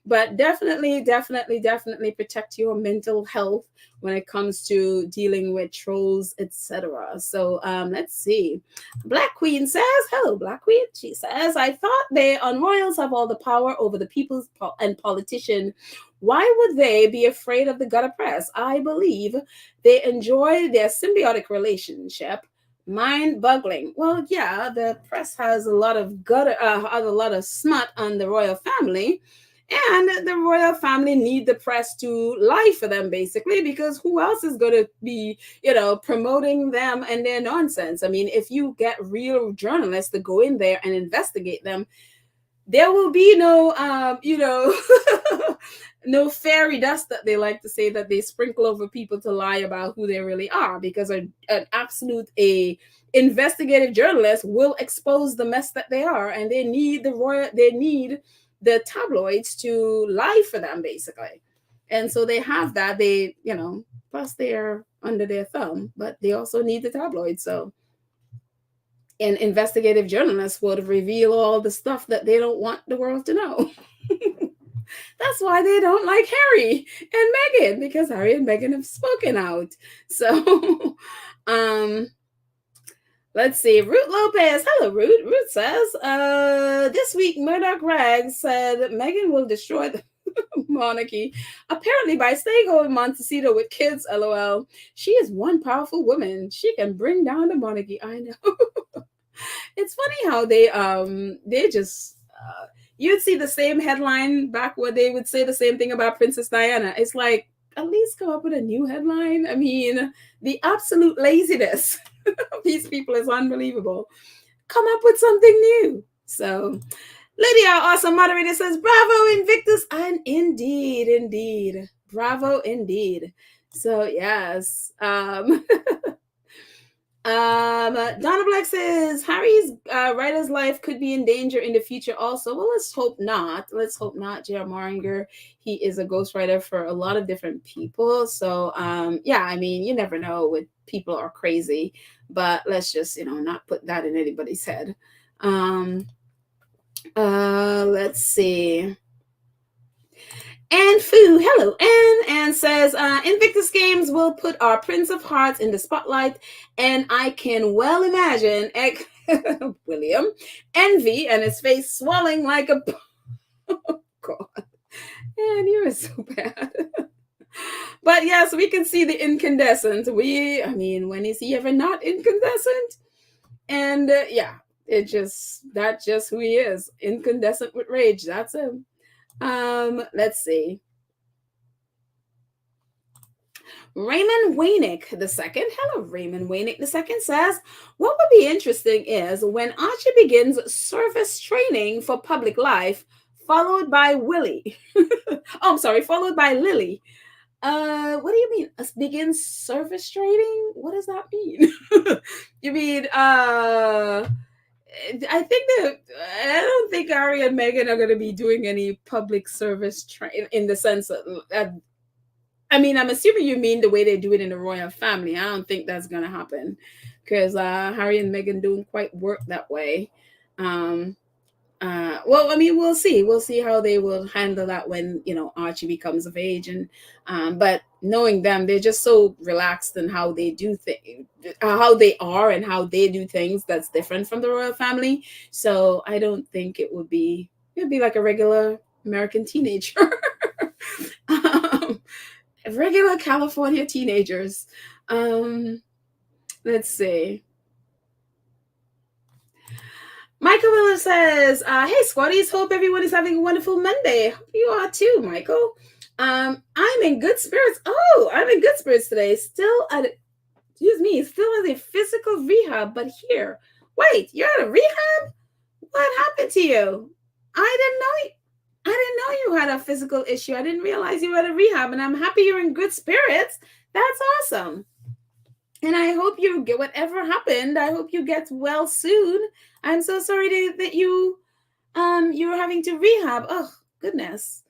but definitely, definitely, definitely protect your mental health when it comes to dealing with trolls, etc. So let's see. Black Queen says, hello, Black Queen. She says, I thought they on royals have all the power over the people and politician. Why would they be afraid of the gutter press? I believe they enjoy their symbiotic relationship. Mind-boggling. Well, yeah, the press has a lot of a lot of smut on the royal family, and the royal family need the press to lie for them, basically, because who else is going to be, promoting them and their nonsense? I mean, if you get real journalists to go in there and investigate them, there will be no, no fairy dust that they like to say that they sprinkle over people to lie about who they really are, because an absolute investigative journalist will expose the mess that they are, and they need the tabloids to lie for them, basically. And so they have that. They, plus they're under their thumb, but they also need the tabloids. So an investigative journalist would reveal all the stuff that they don't want the world to know. That's why they don't like Harry and Meghan, because Harry and Meghan have spoken out. So, let's see. Ruth Lopez. Hello, Ruth. Ruth says, this week Murdoch Rags said that Meghan will destroy the monarchy, apparently by staying home in Montecito with kids. LOL. She is one powerful woman. She can bring down the monarchy. I know. It's funny how they just you'd see the same headline back where they would say the same thing about Princess Diana. It's like, at least come up with a new headline. I mean, the absolute laziness of these people is unbelievable. Come up with something new. So Lydia, our awesome moderator, says, bravo, Invictus. And indeed. Bravo, indeed. So yes. Donna Black says Harry's writer's life could be in danger in the future also. Well, let's hope not. J.R. Moringer, he is a ghostwriter for a lot of different people. So yeah, I mean, you never know when people are crazy, but let's just, not put that in anybody's head. Let's see. And Fu, hello, and says, Invictus Games will put our Prince of Hearts in the spotlight, and I can well imagine William envy and his face swelling like a oh God, man, you're so bad. But yes, we can see the incandescent. I mean, when is he ever not incandescent? And yeah, that's just who he is, incandescent with rage. That's him. Let's see. Raymond Wainick II, hello, Raymond Wainick II says, what would be interesting is when Archie begins service training for public life, followed by Willie. Followed by Lily. What do you mean? Begins service training? What does that mean? You mean, I don't think Harry and Meghan are going to be doing any public service training in the sense that, I mean, I'm assuming you mean the way they do it in the royal family. I don't think that's going to happen, because Harry and Meghan don't quite work that way. Well, I mean, we'll see. We'll see how they will handle that when, Archie becomes of age. And but knowing them, they're just so relaxed in how they do things, how they are and how they do things that's different from the royal family. So I don't think it'd be like a regular American teenager. Regular California teenagers. Let's see. Michael Miller says, hey, squaddies, hope everyone is having a wonderful Monday. Hope you are too, Michael. I'm in good spirits. Oh, I'm in good spirits today. Still at a physical rehab, but here. Wait, you're at a rehab? What happened to you? I didn't know. I didn't know you had a physical issue. I didn't realize you were at a rehab, and I'm happy you're in good spirits. That's awesome. And I hope you get whatever happened. I hope you get well soon. I'm so sorry that you were having to rehab. Oh goodness.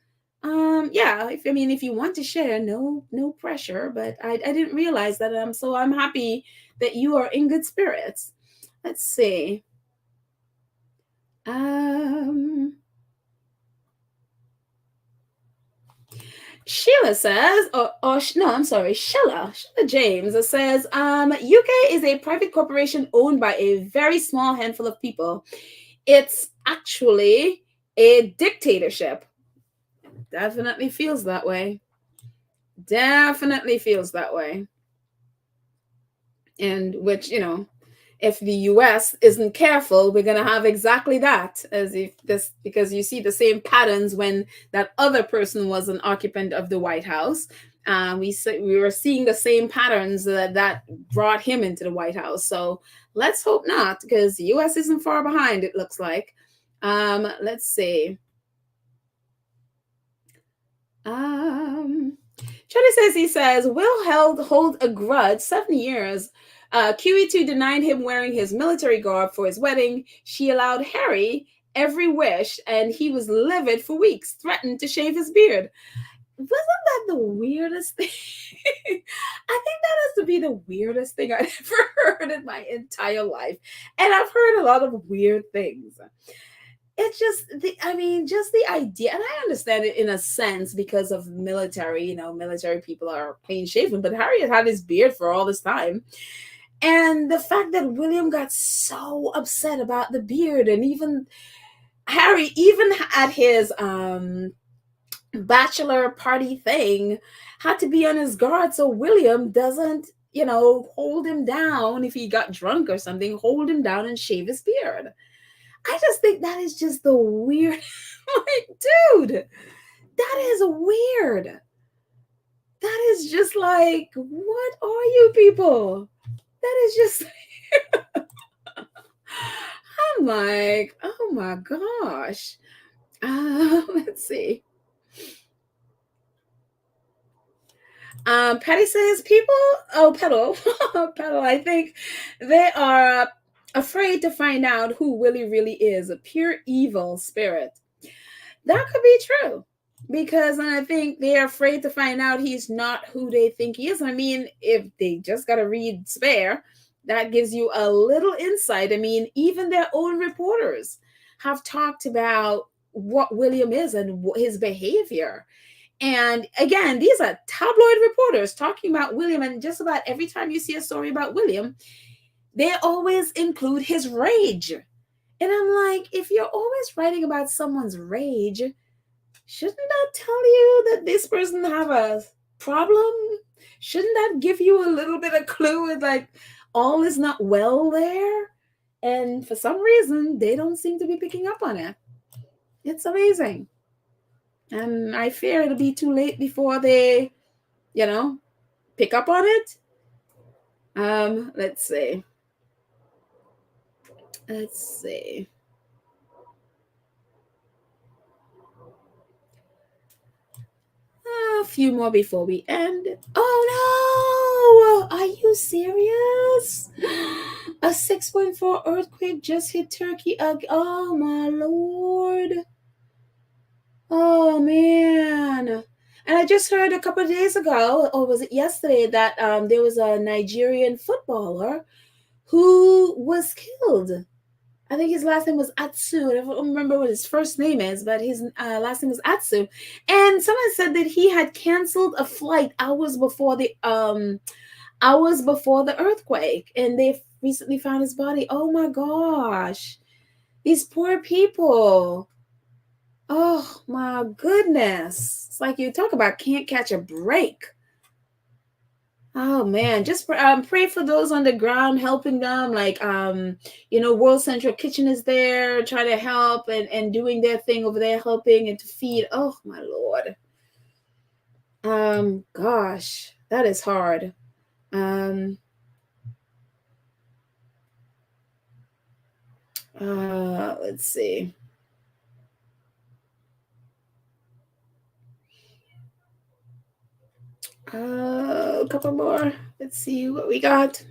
Yeah, if you want to share, no pressure, but I didn't realize that. So I'm happy that you are in good spirits. Let's see. Um Sheila says, no, I'm sorry, Sheila James says, UK is a private corporation owned by a very small handful of people. It's actually a dictatorship. Definitely feels that way. Definitely feels that way. And which, if the US isn't careful, we're going to have exactly that, as if this, because you see the same patterns when that other person was an occupant of the White House. We were seeing the same patterns that brought him into the White House. So let's hope not, because the US isn't far behind, it looks like. Let's see. Charlie says, Will hold a grudge 7 years. QE2 denied him wearing his military garb for his wedding. She allowed Harry every wish, and he was livid for weeks, threatened to shave his beard. Wasn't that the weirdest thing? I think that has to be the weirdest thing I've ever heard in my entire life. And I've heard a lot of weird things. It's just just the idea, and I understand it in a sense because of military. Military people are clean shaven, but Harry has had his beard for all this time. And the fact that William got so upset about the beard, and even Harry, even at his bachelor party thing, had to be on his guard so William doesn't, hold him down if he got drunk or something, hold him down and shave his beard. I just think that is just the weird. Like, dude, that is weird. That is just like, what are you people? That is just. I'm like, oh my gosh. Let's see. Patty says people. Oh, Petal, Petal. I think they are afraid to find out who Willie really is—a pure evil spirit. That could be true, because I think they're afraid to find out he's not who they think he is. I mean, if they just got to read Spare, that gives you a little insight. I mean, even their own reporters have talked about what William is and his behavior. And again, these are tabloid reporters talking about William, and just about every time you see a story about William, they always include his rage. And I'm like, if you're always writing about someone's rage, shouldn't that tell you that this person have a problem? Shouldn't that give you a little bit of clue with like all is not well there? And for some reason, they don't seem to be picking up on it. It's amazing. And I fear it'll be too late before they, pick up on it. Let's see. Let's see. A few more before we end. Oh no! Are you serious? A 6.4 earthquake just hit Turkey. Oh my lord. Oh man. And I just heard a couple of days ago, or was it yesterday, that there was a Nigerian footballer who was killed. I think his last name was Atsu. I don't remember what his first name is, but his last name was Atsu. And someone said that he had canceled a flight hours before the earthquake, and they recently found his body. Oh my gosh, these poor people. Oh my goodness, it's like you talk about can't catch a break. Oh man, just pray for those on the ground, helping them. Like World Central Kitchen is there, trying to help and doing their thing over there, helping and to feed. Oh my lord. Gosh, that is hard. Let's see. A couple more. Let's see what we got.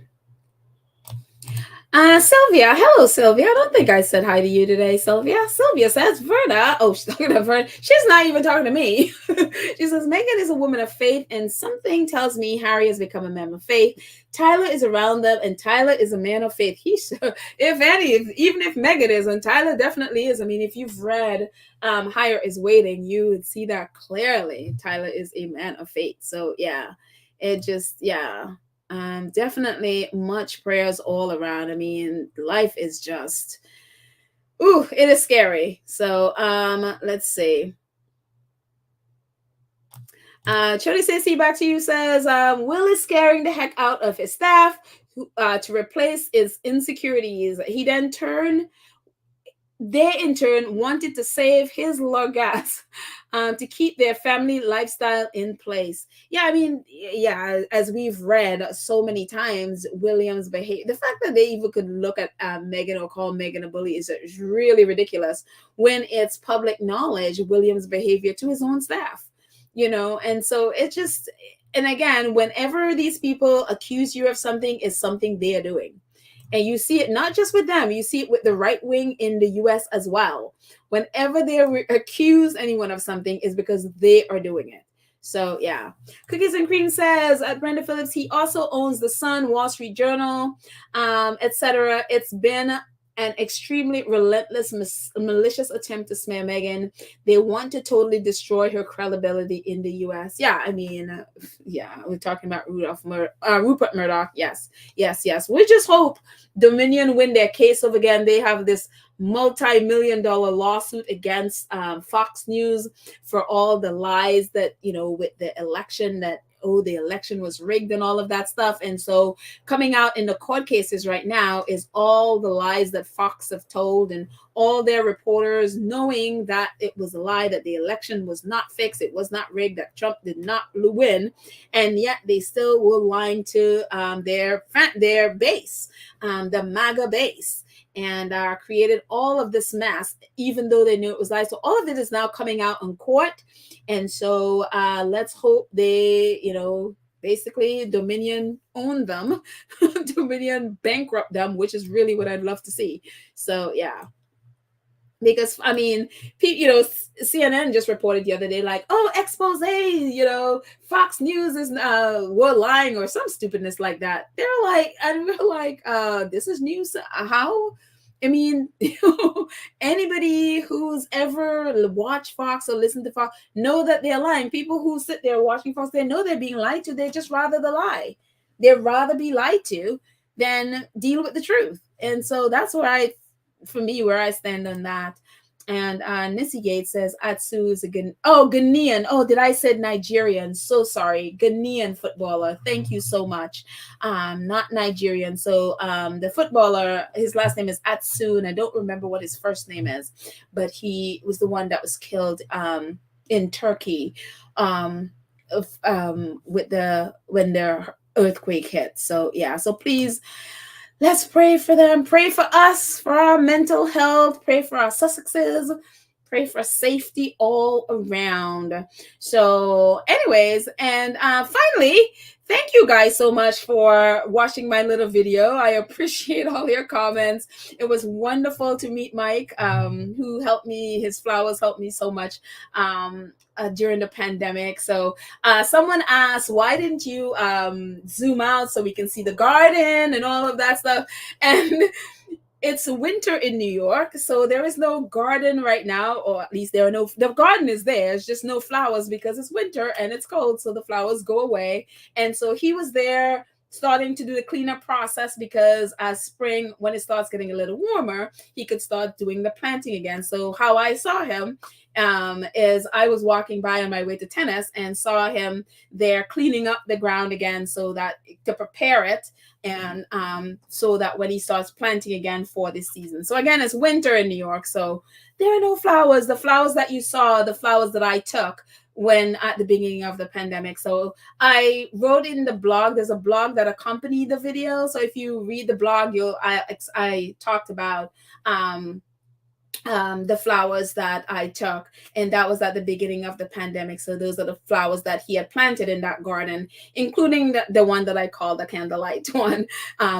Sylvia. Hello, Sylvia. I don't think I said hi to you today, Sylvia. Sylvia says, Verna. Oh, she's talking to Verna. She's not even talking to me. She says, Meghan is a woman of faith, and something tells me Harry has become a man of faith. Tyler is around them, and Tyler is a man of faith. Even if Meghan isn't, Tyler definitely is. I mean, if you've read Higher is Waiting, you would see that clearly. Tyler is a man of faith. So, yeah, definitely much prayers all around. I mean, life is just, it is scary. So, let's see. Chody says, see, back to you, says, Will is scaring the heck out of his staff to replace his insecurities. They in turn wanted to save his Lorgas to keep their family lifestyle in place. Yeah, I mean, yeah, as we've read so many times, William's behavior, the fact that they even could look at Meghan or call Meghan a bully is really ridiculous when it's public knowledge, William's behavior to his own staff, and so it just, and again, whenever these people accuse you of something, is something they are doing. And you see it not just with them, you see it with the right wing in the US as well. Whenever they accuse anyone of something, is because they are doing it. So, yeah. Cookies and Cream says, Brenda Phillips, he also owns The Sun, Wall Street Journal, etc. It's been an extremely relentless, malicious attempt to smear Meghan. They want to totally destroy her credibility in the U.S. Yeah, I mean, we're talking about Rupert Murdoch. Yes. We just hope Dominion win their case of, again, they have this multi-million-dollar lawsuit against Fox News for all the lies that, with the election, that the election was rigged and all of that stuff. And so coming out in the court cases right now is all the lies that Fox have told, and all their reporters knowing that it was a lie, that the election was not fixed, it was not rigged, that Trump did not win, and yet they still were lying to their base, the MAGA base, and created all of this mess, even though they knew it was lies. So all of it is now coming out in court. And so let's hope they, basically Dominion own them, Dominion bankrupt them, which is really what I'd love to see. So, yeah. Because, I mean, CNN just reported the other day, like, expose, Fox News is were lying or some stupidness like that. They're like, and we're like, this is news. How? I mean, anybody who's ever watched Fox or listened to Fox know that they're lying. People who sit there watching Fox, they know they're being lied to. They just rather the lie. They'd rather be lied to than deal with the truth. And so that's where where I stand on that. And Nissy Gates says Atsu is a Ghanaian. Oh, did I say Nigerian? So sorry. Ghanaian footballer. Thank you so much. Not Nigerian. So the footballer, his last name is Atsu, and I don't remember what his first name is, but he was the one that was killed in Turkey when their earthquake hit. So yeah. So please, let's pray for them. Pray for us, for our mental health. Pray for our Sussexes. Pray for safety all around. So anyways, and finally, thank you guys so much for watching my little video. I appreciate all your comments. It was wonderful to meet Mike, who helped me. His flowers helped me so much during the pandemic. So someone asked, why didn't you zoom out so we can see the garden and all of that stuff? And it's winter in New York, so there is no garden right now, or at least the garden is there, it's just no flowers because it's winter and it's cold, so the flowers go away. And so he was there starting to do the cleanup process, because as spring, when it starts getting a little warmer, he could start doing the planting again. So how I saw him is I was walking by on my way to tennis and saw him there cleaning up the ground again, so that to prepare it, and so that when he starts planting again for this season. So again, it's winter in New York, so there are no flowers. The flowers that you saw, the flowers that I took when at the beginning of the pandemic. So I wrote in the blog, there's a blog that accompanied the video. So if you read the blog, I talked about the flowers that I took, and that was at the beginning of the pandemic. So those are the flowers that he had planted in that garden, including the one that I call the candlelight one.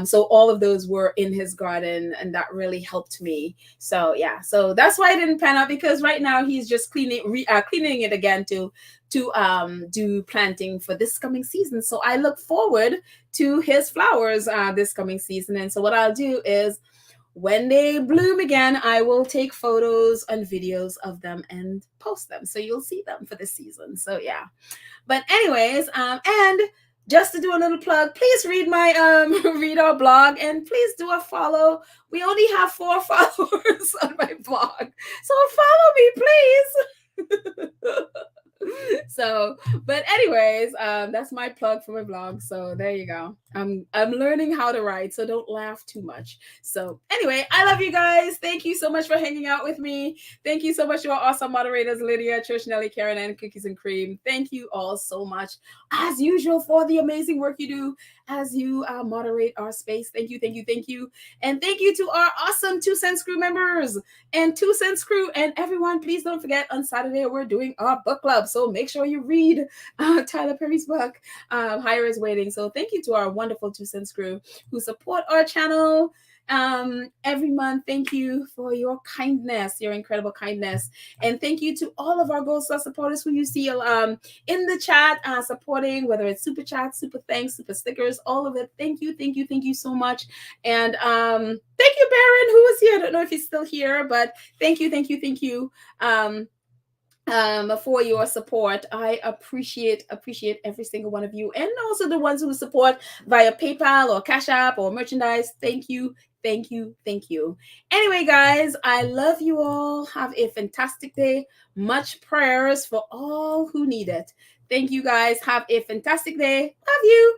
So all of those were in his garden, and that really helped me. So yeah, so that's why I didn't pan out, because right now he's just cleaning it again to do planting for this coming season. So I look forward to his flowers this coming season. And so what I'll do is, when they bloom again, I will take photos and videos of them and post them, so you'll see them for this season. So yeah, but anyways, and just to do a little plug, please read my read our blog, and please do a follow. We only have 4 followers on my blog, so follow me, please. So, but anyways, that's my plug for my blog. So there you go. I'm learning how to write, so don't laugh too much. So anyway, I love you guys. Thank you so much for hanging out with me. Thank you so much to our awesome moderators, Lydia, Trish, Nelly, Karen, and Cookies and Cream. Thank you all so much, as usual, for the amazing work you do as you moderate our space. Thank you, thank you, thank you. And thank you to our awesome 2 Cents Crew members and 2 Cents Crew. And everyone, please don't forget, on Saturday, we're doing our book club. So make sure you read Tyler Perry's book, Higher is Waiting. So thank you to our wonderful 2 Cents Crew who support our channel every month. Thank you for your kindness, your incredible kindness. And thank you to all of our Gold Star supporters who you see in the chat supporting, whether it's super chat, super thanks, super stickers, all of it. Thank you, thank you, thank you so much. And thank you, Baron, who was here. I don't know if he's still here, but thank you, thank you, thank you. For your support. I appreciate every single one of you, and also the ones who support via PayPal or Cash App or merchandise. Thank you, thank you, thank you. Anyway, guys, I love you all. Have a fantastic day. Much prayers for all who need it. Thank you, guys. Have a fantastic day. Love you.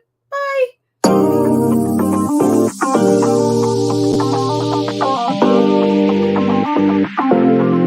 Bye.